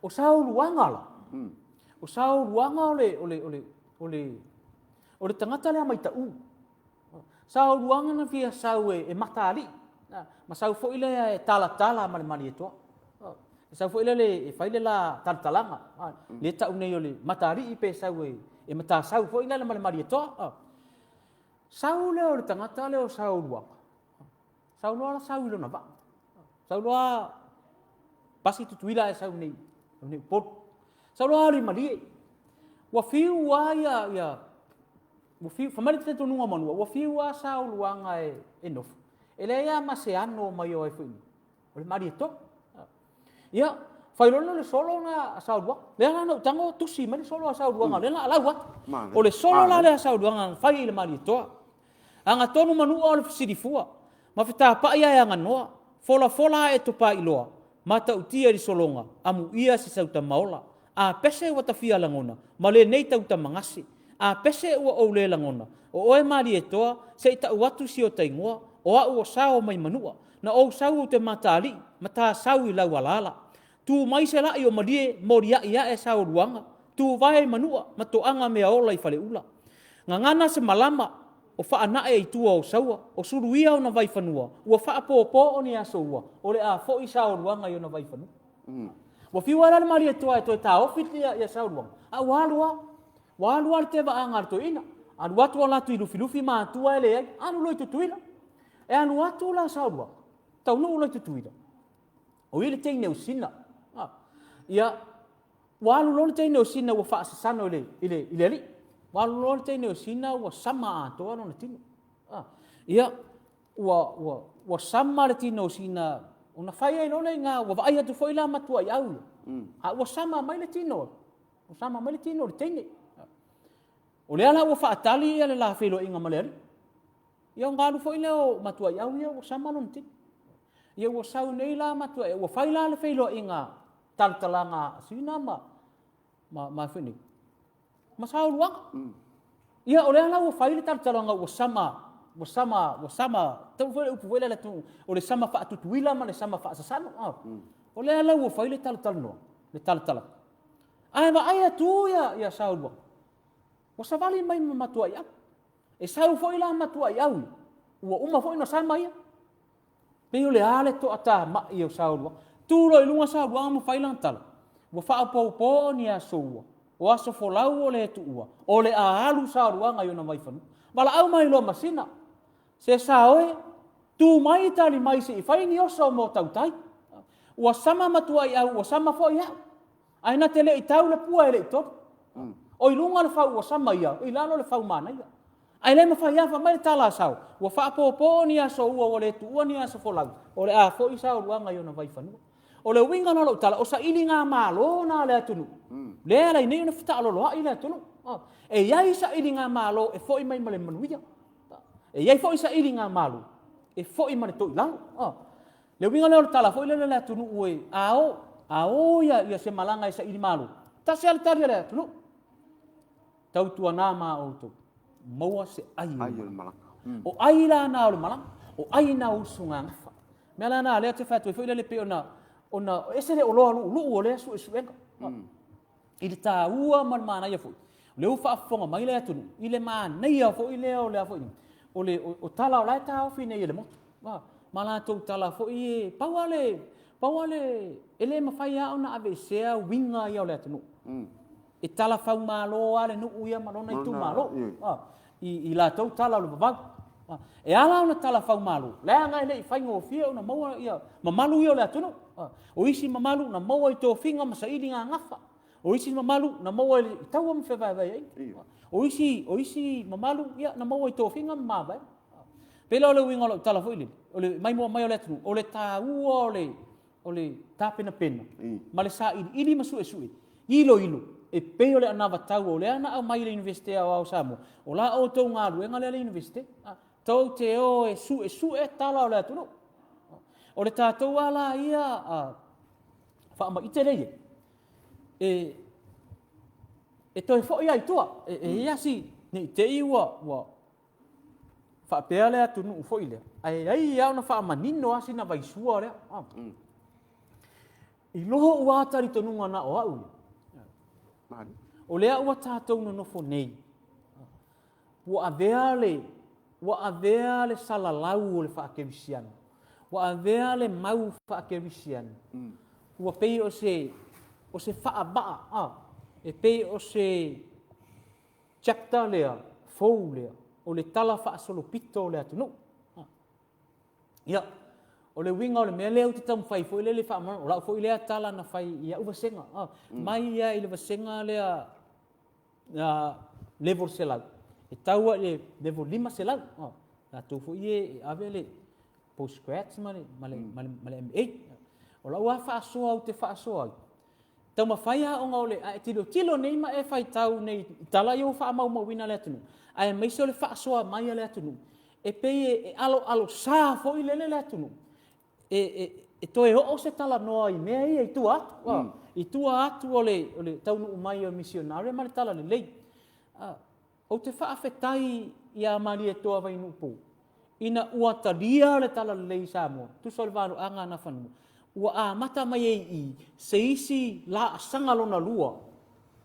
O sa ruang ala. O sa ruang ole tangata le mai tau. Sa ruang na fia sa e matali. Ma sa fo ile e tala mali e toa. Sa fo ile le faile la talanga. Le tau nei ole matali i pe sa e mata sa fo ile le mali e toa. Sa le ole tangata le o sa ruang. Sa ruang sa ile na va. Sa ruang pasi tutuila e sa nei. Nei pot. Sa ruang le mali. Wa fiu wa ya Wa fiu famali te tonu manua wa fiu a sa luanga e nof. Ele ia maseano mai o fu. O mari to. Ia, failolo le solo na sa luanga. Le na tango tusi mari solo sa luanga le na lawa. O le solo la le sa luanga fai le mari to. Anga tonu manua o le sidifua. Ma fita pa ia anga noa. Fola e to pa iloa. Mata utia di solonga. Amu ia si sauta maola. A pese wa tafia langona. Male nei tauta mangasi. A pese ua o le langona. O oe mari e toa, se ita uatu si o taingoa, o a ua sao mai manua. Na o sao te matali, mata sao i lau alala. Tu mai se lai o marie, moria ia e sao ruanga. Tu vai manua, matoanga mea ola i fale ula. Ngangana se malama, o whaana e i tua o saua, o suruia o na vai fanua. Ua wha po o ni aso ua, o le a fo i sao ruanga i o na vai fanua. Wa fiwa la mari e toa e toi ta ofit ia sao ruanga. A walua te va angar to ina. Anu watu ala tu lufi ma tua ele ai. Anu loi tutuila. E anu watu la saua. Tau no loi tutuila. O ile teine usina. Ia walu loi teine usina wa fa sano ile li. Walu loi teine usina wa sama ato ano na tino. Ia wa sama le tino usina una fai ai no le nga wa vai atu foi la matua iau. Wa sama mai le tino. Wa sama mai le tino le teine. O le ala ua whaatali ia le la whelo inga maleari. Ia ngalu fo ile o matua iau ia o samalon tini. Ia o sau nei la matua ia o whaila le whelo inga taltalanga sina ma whini. Ma sau luanga. Ia o le ala ua whaile taltalanga o sama tau whele upu wele le tu o le sama whaatutuila ma le sama whaasasano. O le ala ua whaile taltalanoa. Le taltala. Ai ma aia tu ia sau luanga. O sa vali mai matua ia. E sau foi la matua ia. Ua uma foi no sama ia. Pe o le ale to ata ma ia sau lua. Tu lo ilunga sau lua mo fai lantala. Ua fa po ni aso ua. O aso folau o le tu ua. O le alu sau lua ngai ona mai fanu. Bala au mai lo masina. Se saoe tu mai tali mai se fai ni oso mo tautai. Ua sama matua ia, ua sama foi ia. Ai na tele i tau le pua ele i tot. O ilunga le fau o sama ia, o ilano le fau mana ia. Ai le mawhai afa mai tala sao. Ua wha po ni aso ua o le tu ua ni aso folau. O le a fo i sao ruanga i ona vai whanua. O le winga na lo tala, o sa ili ngā mālo na le atunu. Le ala i nei ona whita aloloa i le atunu. E iai sa ili ngā mālo e fo i mai male manuia. E iai fo i sa ili ngā mālo e fo i male to i lalo. Le winga na lo tala, fo i le atunu ue ao ia se malanga i sa ili mālo. Ta se alitari le atunu. Tau tua nā mā o tō. Maua se ai o malanga. O ai la nā o le malanga. O ai nā usunga ngafa. Mea la nā lea te whātua. Fo i le pe ona esere o loa luu o lea su e suenga. I le tā ua mana ia fo. Le ufa afonga mai le atunu. I le mana ia fo i lea o lea fo i. O tala o lai tā ofi nei le moto. Ma la tau tala fo i pauale ele mawhai a ona ave sea winga ia o le atunu. E tala fau malo ale no uia malona i tu malo. I la tau tala lo babau. E ala ona tala fau malo. Lea ngai le i whaingo o fia ona maua ia. Mamalu ia o le atunu. O isi mamalu na maua i tō whinga masa ili ngā ngafa. O isi mamalu na maua i tau am whewai ai. O isi mamalu ia na maua i tō whinga mawai. Pela ole winga o tala fwili. Ole mai mua mai o le atunu. Ole tā ua ole tā pena pena. Ma le sa ili masu e sui. Ilo. E pe ole anawa tau o le ana au mai le universite au Samoa. O la o tau ngā ruenga le universite. Tau te o e su e tala o le atunu. O le tātou ala ia whaama ite reie. E toi fo ia i tua. E iasi ni te iwa whaapea lea tunu fo i lea. Ai au na whaama nino asi na vaisua lea. I loho ua atari tonunga na o au. O lea ua tātou no nofo nei. Ua avea le salalau o le whaakewisiana. Ua avea le mau whaakewisiana. Ua pei o se whaabaa. E pei o se chapter lea, fou lea. O le tala whaasolo pito lea tunu. Ia, o le winga o le mea leo te tamu whai fo ile le whaamana. O lau fo ilea tala na whai ia uwasenga. Mai ia ile wasenga lea level selau. E taua le level 5 selau. La tau fo ie ave le postgrads ma le M8. O lau a whaasoa au te whaasoa. Tau ma whai a onga o le tilo nei ma e whai tau nei tala i o whaamau mawina le atunu. Ai maiso le whaasoa mai le atunu. E pei e alo sā fo i lele le atunu. E toe o se tala noa i mea ia i tua atu. I tua atu o le taunu umai o misionare ma le tala le lei. O te whaafetai i a mari e toa vai nupu. Ina ua taria le tala le lei Samoa. Tu sol varu anga na whanua. Ua a mata mai i se isi la sanga lona lua.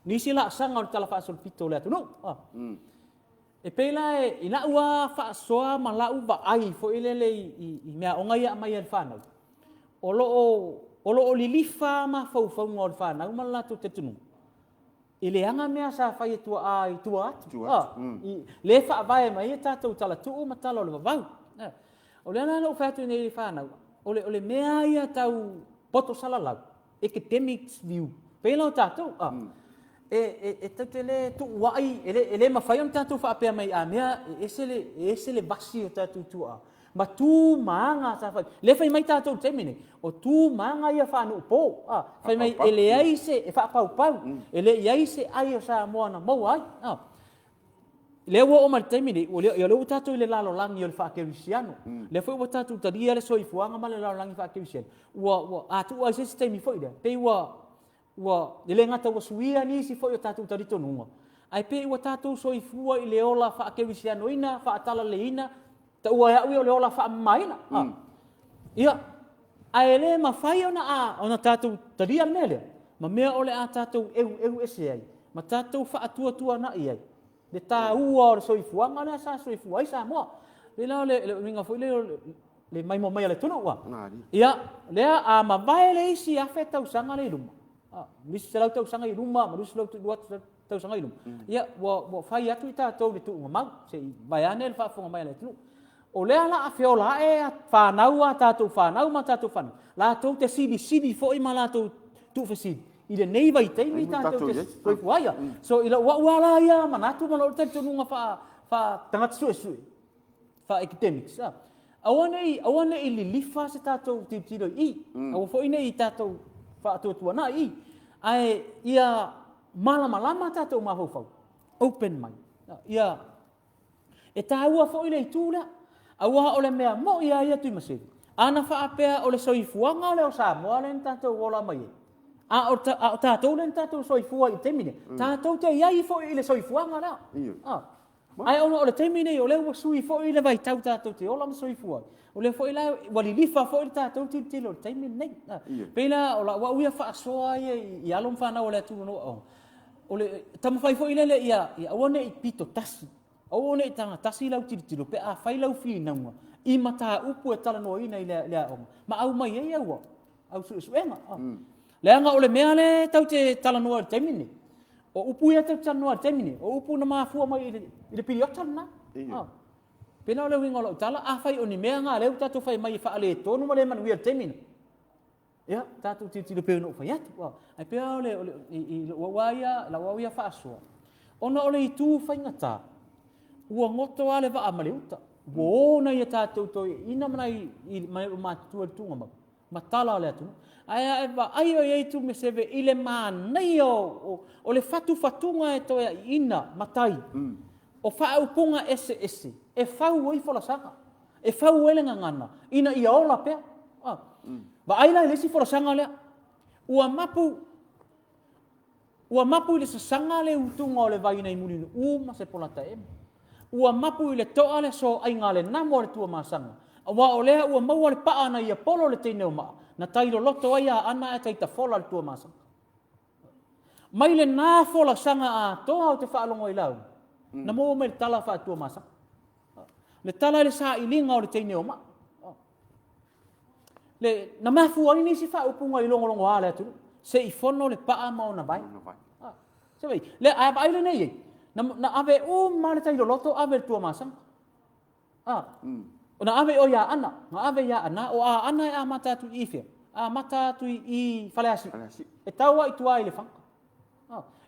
Nisi la sanga o le tala whaasol pito le atunu. E peila ina ua whaasoa ma la uwa ai fo ilele i mea onga ia mai al whanau. Olo o lilifa ma fau o le whanau ma latu te tunu. I le anga mea sa whai e tua a i tua atu. Le whaavae mai e tātou tala tuu ma tala o le wavau. O le ana o whatu nei le whanau. O le mea ia tau poto salalau. Academics view. Peila o tātou. E tau te le tu wai, e le mawhai o tātou whaapea mai a mea, e se le basi o tātou tua. Ma tū maanga sa whai. Le whai mai tātou temine. O tū maanga ia whanu pō. Whai mai e le aise, e whaapau. E le aise ai o sa moana mau ai. Le ua o mari temine, ia le tātou i le lalo langi o le whaakewisiano. Le whai ua tātou taria le soifuanga ma le lalo langi whaakewisiano. Ua atu ai se teimi whai lea. Pei le ngata ua suia nisi foi o tātou tarito nunga. Ai pe ua tātou soifua i le ola whaakewisiano ina, whaatala le ina, ta ua iau o le ola whaamaina. Ia, ai le ma whai ona tātou taria mele. Ma mea ole a tātou eu ese ai. Ma tātou whaatua na i ai. Le tā ua o le soifuanga lea sa soifua ai sa moa. Le lao le ringa foi le mai mo mai le tunu ua. Ia, lea a ma vai le isi a whe tau sanga le iluma. Nisi se lau tau sanga i ruma, ma nusi lau tau sanga i ruma. Ia, wa whai atu i tātou le tuunga mau, se i vai ane le whaafunga mai le tunu. O lea la a whiola e a whanau a tātou whanau ma tātou whanau. La tau te sidi fo i ma la tau tu whesidi. I le nei vai teimi tātou te soifuaia. So ila wala ia manatu ma lor tau nunga wha tangata sue. Wha academics. Awane i li lifa se tātou tiro i. Awa fo ine i tātou wha atua na i. Ai ia malama tātou mahofau. Open mind. Ia e tā ua fo ine i tūlea. Awa o le mea mo ia tui masiri. Ana wha apea o le soifuanga o le o Samoa le tātou wola mai. O tātou le tātou soifua i temine. Tātou te iai fo i le soifuanga lea. Ai ono o le temine o le ua sui fo i le vai tau tātou te ola ma soifua. O le fo i la walilifa fo i le tātou tilo le temine nei. Peila o la ua uia whaasoa i alom whanau o le atu no. O le tamawhai fo i le ia awane i pito tasi. Awane i tanga tasi lau tiro pe a whai lau whinaunga. I mata upu e tala no ina i lea onga. Ma au mai ei aua. Au suenga. Leanga o le mea le tau te tala noa le temine. O upu ia tau tala noa le temine. O upu na mafua mai i le piri otala na. Pena o le winga o lau tala. A whai o ni mea ngā leu tatu whai mai i whaale e tonu ma le manuia le temine. ia tātou titilo pe no fai atu ai pe ole i la waia fa aso ona ole i tu fai ngata ua ngoto ale va amaleuta bona ia tātou to ina mana i mai matu tunga matala le atu ai va ai o tu me seve ile manai o le fatunga e to ina matai o fa upunga ese e fa oi fola saka e fa ele ngana ina ia ola pe va ai la lesi fola sanga le ua mapu le sanga le utunga o le vaina i mulinu uma se polata ua mapu le toa le so ai ngale namo le tua masanga wa o le ua mau le paa na ia polo le teineo maa na tailo loto ai a ana e taita fola le tua masanga mai le nā fola sanga a toa o te whaalongo i lau na mo me le tala wha tua masanga le tala le sa ilinga o le teineo maa le na mafu ai nisi wha upunga i longo ale atu se i fono le paa mao na vai se vai le a vai le nei na ave ma le tailo loto ave le tua masanga o na ave o ya ana na ave ya ana o a ana e a mata tu ife a mata tu i faleasi e taua i tua i le fanga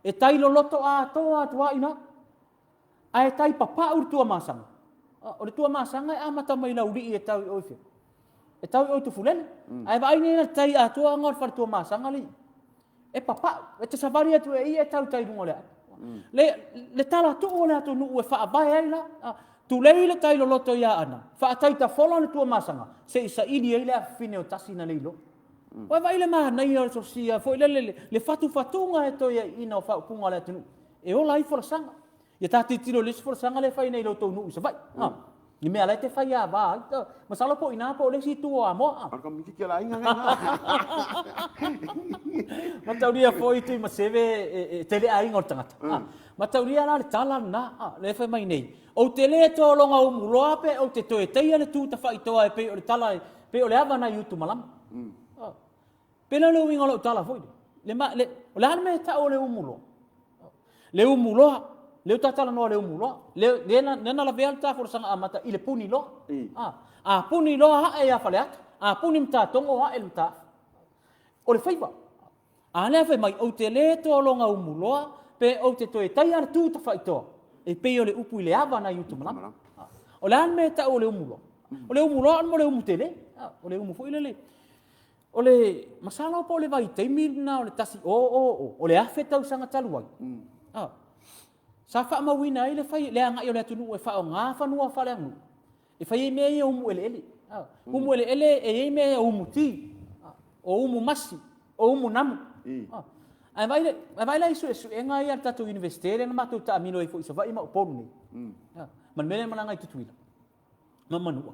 e tailo loto a toa tua ina a e tai papa ur tua masanga o le tua masanga e a mata mai la uri e tau i oife e tau i oitu fulele a e vai nena tai a toa ngor far tua masanga li e papa e te savari atu e i e tau tai rungo le le tala tu o le atu nu e fa vai ai la tu leile tailo loto ia ana fa taita fola le tua masanga se isa ili ile fine o tasi na leilo o vai le ma na ia so sia fo le fatunga e to ia ina o fa punga le atu e o lai fola sanga ia tati tiro le fola sanga le fai nei loto nu isa vai ni me ala te fai a ba masala po ina po le si tu o amo ka mi ki la inga matauria foi tu ma seve tele ai ngortangata matauria la le tala na le fai mai nei o te le to longa o muloa pe o te toe teia le tu ta fai toa e pe o le tala pe o le ava na yutu malam pe la lo winga lo tala foi le ma le o la me ta o le umulo le umulo le tala no le umulo le na la velta for sanga amata ile puni lo puni lo ha e a faleat puni mta tongo ha el mta o le faiva le fai mai o te le to longa umulo pe o te toe teia tu ta fai toa e pe o le upu i le ava na yutu malama o le ane ta o le umulo mo le umutele o le umu fo ile o le masala po le vai teimi na o le tasi o le afe tau sanga taluai sa fa mawina ile fai le anga i le atunu e fa o nga fa nua fa le anu e fai me e umu ele e me o umuti o umu masi o umu namu ai vai lá isso é ngai ar tatu investere na matu ta amino e foi so vai ma ponu man mele malanga itu tuila mamanua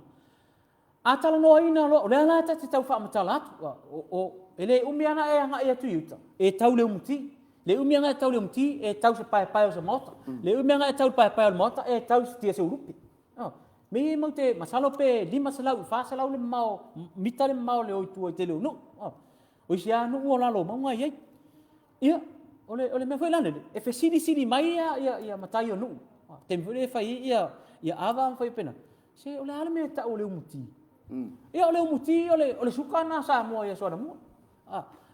atala no ina lo le ala ta tau fa matala o ele umiana e nga e tu yuta e tau le umuti le umianga e tau le umuti e tau se pai o se mota le umianga e tau pai o mota e tau se tia se urupi me mo te masalo pe lima salau fa salau le mau mitale mau le oitu o te le no o sia no o la lo manga ye ia ole me foi lane e fe sini mai ia matai o nu te me fai ia ava foi pena se ole ala me ta ole umuti ia ole umuti ole sukana sa mo ia so na mo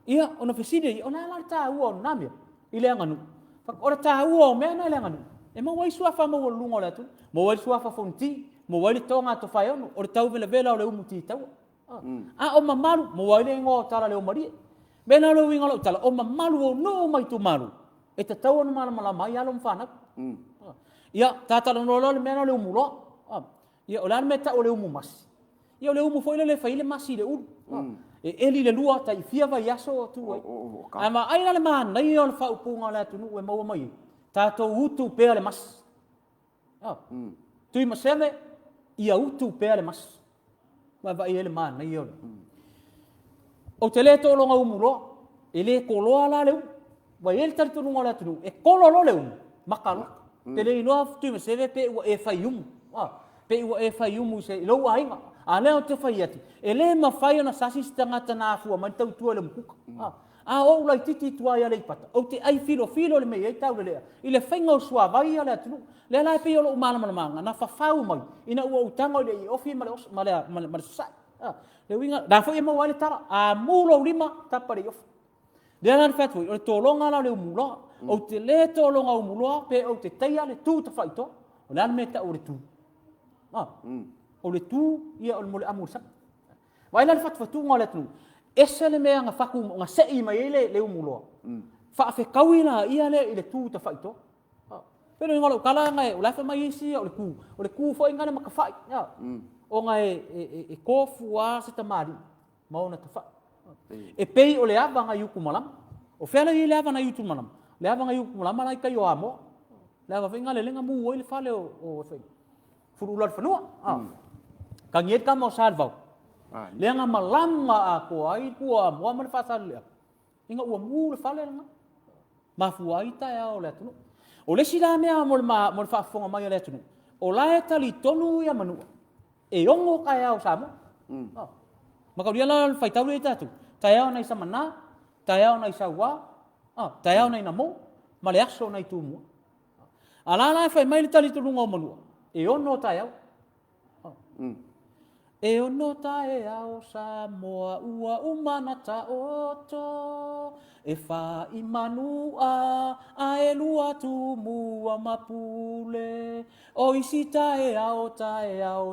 ia ona fe sini ona ala ta u on namia ile nganu fa ora ta u o me na ile nganu e mo wai suafa mo lungo la tu mo wai suafa fonti mo wai tonga to fai ono ora tau vela ole umuti tau o mamalu mo wai le ngo tala le o mari bena lo winga lo tala o mamalu o no mai tu malu e te tau no mala mai alo mfana ia tata no lo mena le umulo ia o la meta o le umu mas ia o le umu foi le fai le masi le u e eli le lua tai fia vai aso tu ama ai le man nei o fa upunga la tu no e mau mai tato utu pe le mas tu i maseme ia utu pe le mas vai ele man nei o te le to longa umulo ele koloa la leu vai ele tar tunu ngala tunu e kololo leu makalo te le no tu me seve pe e faium pe e faium se lo ainga ale o te faiati ele ma fai na sasi stanga tana fu ma tau tu le mkuka o la titi tua ya le pata o te ai filo le me e tau le ile fainga o sua vai ala tunu le la pe o mala manga na fa fau mai ina o tango le ofi ma sa Le winga da foi mo wale tara a mulo lima tapare yo. Dia lan fatu o tolonga la le mulo o te le tolonga o mulo pe o te taia le tu ta faito. O lan meta o le tu. O le tu ia o le mole amur sak. Wa lan fatu ngole tu. Ese le mea nga faku nga sei mai le mulo. Fa fe kawina ia le tu ta faito. Pero ngolo kala ngai o la fa mai si o le ku foi ngana makafai. O ngai e kofu a se tamari mau na tafa e pei o le ava nga yuku malam o fela i le ava na yuku malam le ava nga yuku malam lai kai o amo le ava finga le lenga mu o le fale o fe furular fanua ka ngiet ka mo salvau le nga malam nga a ko ai ku a mo ma fa sal le inga o mu le fale nga ma fu ai ta ya o le tunu o le sila mea mo le fa fonga mai le tunu o la tali tonu ya manu e ongo kaya o samo. Maka dia la fai tau le tatu. Tayao na isa mana, tayao na isa wa, tayao na inamo, male aso na itumu. Ala la fai mai le tali tulunga o manua. E ono tayao. E ono tayao Samoa ua umana ta oto. E fa imanua a e lua tu mua mapule. O isi tae ao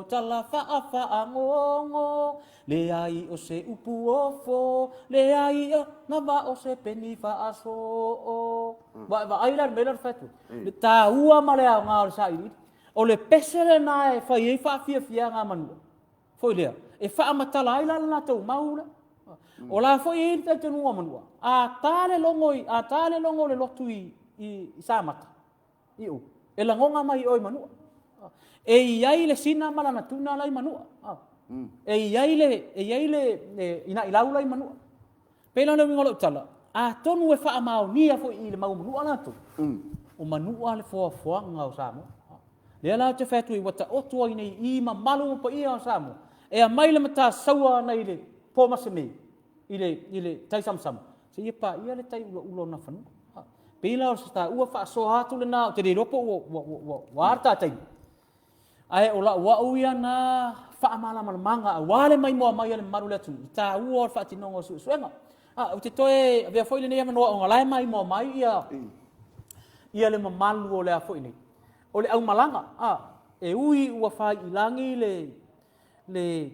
tala faa angongo. Le ai o se upu ofo, le ai o nava o se peni fa aso o. Va ailan melar fatu. Le ta ua male au ngā o sa iri. O le pesere na e fai e fa fia ngā manua. Foi lea. E fa matala ailan na tau maula. O la foi e te tenu o manua. A tale longo le lotu i samata. I u. E la ngonga mai oi manua. E iai le sina mala na tuna lai manua. E iai le ina ilau lai manua. Pela le wingolo tala. A tonu e faa mao nia foi i le mau manua na tu. O manua le foa ngau samo. Le la te fetu i wata otua i nei i ma malu pa i o samo. E a mai le mata saua nei le po maseme. I le tai sam. Se ia pa ia le tai ulo na fanu. Pela o sta ua fa so hatu le na te re ropo wa arta tai. Ai o la wa uia na fa mala manga wale mai mo mai le maru le tu. Ta ua fa tinongo suenga. O te toe vea foi le nei mano o ngalai mai mo mai ia le mamalu o le a foi nei. O le au malanga e ui ua fa ilangi le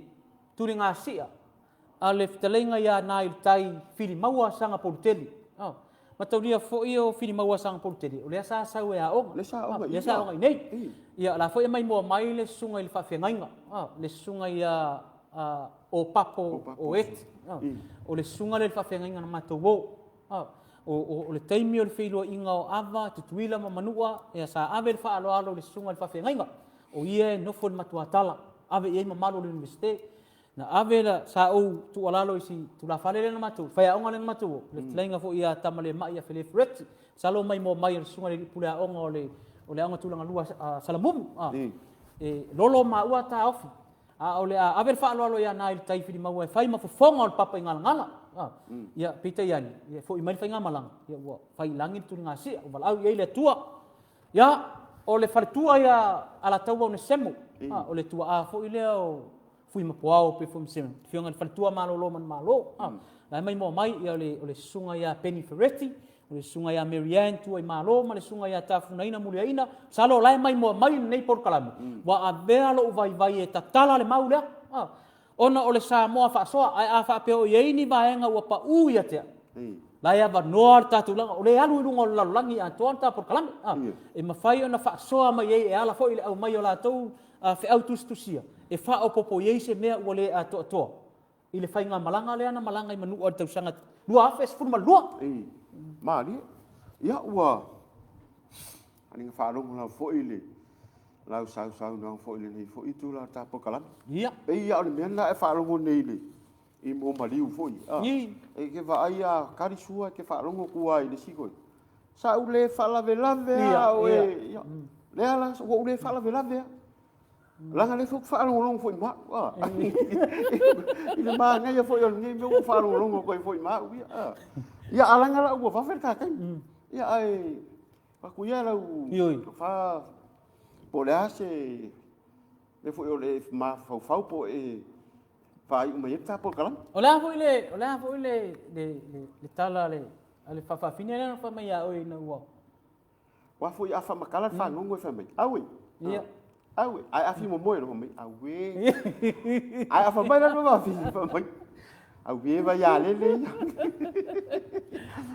turinga sia. A le fitalenga ia na i tai fili maua sanga poluteli. Matauria foi o fili maua sanga poluteli. O le sa sau e a onga. Le sa onga nei. Ia la foi mai mo mai le sunga i le whawhengainga. Le sunga ia o papo o et. O le sunga le whawhengainga na matauo. O le taimi o le whiloa inga o ava, te tuila ma manua, ia sa ave le whaaloalo le sunga le whawhengainga. O ia nofo le matuatala. Ave ia ma malo le universite. Na ave la sa o tu alalo isi tu la fale le matu fa onga le matu le tlenga fo ia tamale mai ia fele fret salo mai mo mai sunga le pula onga o le anga tulanga lua salamum e lolo ma ua ta ofi o le ave fa alo ia na il tai fili mau fai ma fo fonga o papa ngala ia pita yani ia fo i mai fai ngamalang ia wa fai langi tu ngasi o valau ia le tua ia o le fartua ia ala tau o ne semu o le tua a fo i le fui mapoao pe fo msem fionga faltua malo man malo la mai mo mai ia le sunga ia Penny Ferretti le sunga ia Marianne tu ai malo ma le sunga ia tafunaina muliaina salo la mai mo mai nei Polokalame wa avea lo vai e tatala le maula ona o le Samoa fa soa a fa pe o ye ni vaenga wa pa u ia te la ia va nor tatu langa o le alu lungo la langi a tonta Polokalame e mafai ona fa soa mai e ala fo ile au mai o la tou fe autus tusia e fa o popo yeise mea ua le a toa. I le whainga malanga le ana malanga i manu o tau sanga. Lua afes furuma lua. Maali, ia ua aninga whaalonga lau fo i le lau sau nang fo i le nei fo i tu la ta Polokalame. Ia. E ia o le mea na e whaalonga nei le i mo maliu fo i. E ke wa ai a karisua ke whaalonga kua i le sikoi. Sa u le whalave a o e. Le ala o le whalave a. Langa le fuk whaalonga foi ma. Ile ma ngai foi o ngai mo whaalonga foi ma. Ia alanga la ua whawher kakai. Ia ai pakuia la fa po le ase le foi o le ma fau po e Fai uma yeta Polokalame. Ola fo ile le tala le fa fine na fa mai a oi na wa. Wa foi afa makala fa ngongo fa mai. Awe. Ia. Awe, ai afi mo mo no mai. Awe. Ai afa mai na no afi fa mai. Awe va ya le.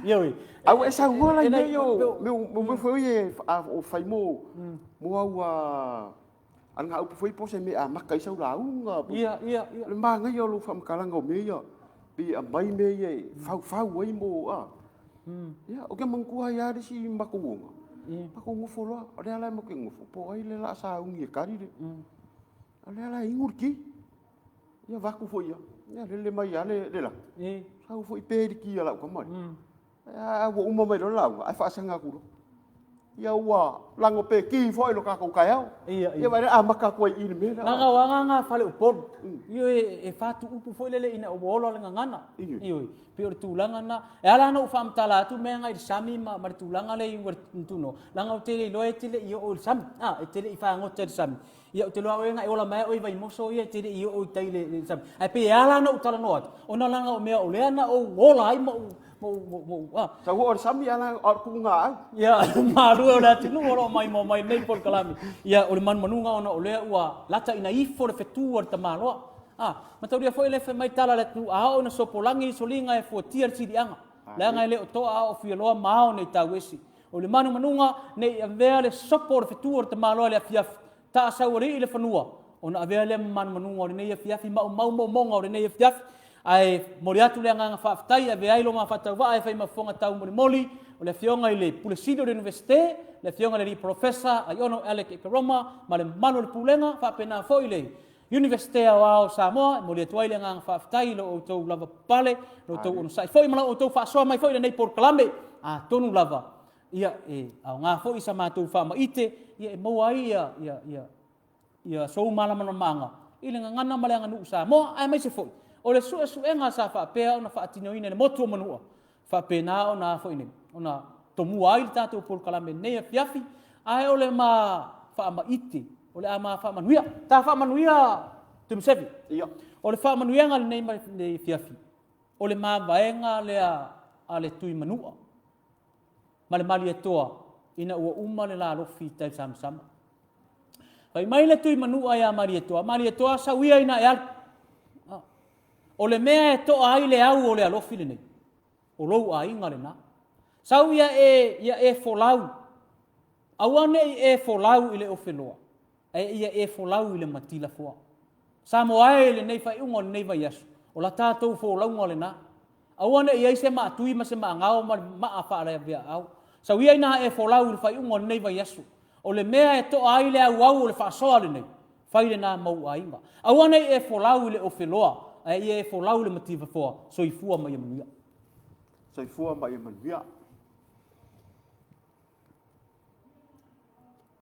Ia. Awe sa ngola nei yo. Me foi o fai mo. Mo wa an nga upu foi po se me a makai sau la unga. Ia. Le ma nga yo lu fa makala ngo me yo. Bi a mai me ye fa wai mo a. Ya, o ke mangkua ya de si makuunga. Aku ngufo loa, o rea lai mo ke ngufo. Po ai le la sa ungi e kari de. O rea lai ingurki. Ia vaku fo ia. Ia le mai ya le la. Sa ufo i peri ki ala uka mai. Ia wo uma mai do la unga. Ai whaasanga kuro. Ia ua lango pe ki fo i lo kako kai au. Ia vai a maka koe i ni me. Nga wanga fale upor. Iyo e fatu upu fo lele ina uolo le ngana. Iyo. Pero tulanga na ala no fam tala tu me ngai sami ma tulanga le wer tuno langa tele lo tele iyo ol sam tele ifa ngo tele sam iyo tele wa ngai ola mai oi vai moso iyo tele iyo oi tele sam ai pe ala no tala no ona langa o me o le na o ola ai mo sa ho sami ala or kunga ya maru ola tinu oro mai mo mai nei Polokalame ya o man manunga ona o le ua lata ina ifo le fetu or tamalo matauria foi le mai tala le tu a ona sopolangi solinga e fo tier sidianga la ngai le to a o fialoa mao nei tawesi o le manu manunga nei avea le sopor fetuor te malo le afia ta sauri le fanua ona avea le manu manunga o nei afia fi mau monga o nei afia ai moriatu le nga fa ftai avea ilo ma fata va ai fai mafonga tau moli o le fionga ile pulesido de universite le fionga le professor ai ono Alec Karoma ma le manu le pulenga fa pena foi le Universite wa Samoa mo le toile nga faftai lo to lava pale lo to on sai foi mala o to fa so mai foi nei Polokalame tonu lava ia nga foi sa ma tu fa ma ite ia mo ia so mala manga ile nga ngana mala nga nu Samoa ai mai se foi o le su nga sa fa pe ona fa atino ina le motu manua fa pe na ona foi ni ona to mu ai tatu Polokalame nei fiafi ai ole ma fa ma ite ole ama fa manuia ta fa manuia tum sevi ia ole fa manuia ngal nei mai nei fiafi ole ma vaenga le ale tui manua male mali toa ina ua uma le la lofi tai sam vai mai le tui manua ya mali toa sa uia ina ya ole mea to ai le au ole alofi le nei o lou ai ngale na sa uia e folau awane e folau ile ofeloa ia folau ile matila foa Samoa le nei fai ungo nei vai yasu o la tatou folau ngole na awana ia se ma tui ma se ma ngao ma afa le via au sa wi ina e folau le fai ungo nei vai yasu o le mea e to ai le au le fa so le nei fai le na mau ai ma awana e folau le ofeloa ia e folau le mativa foa so i fua mai manuia sai fua mai manuia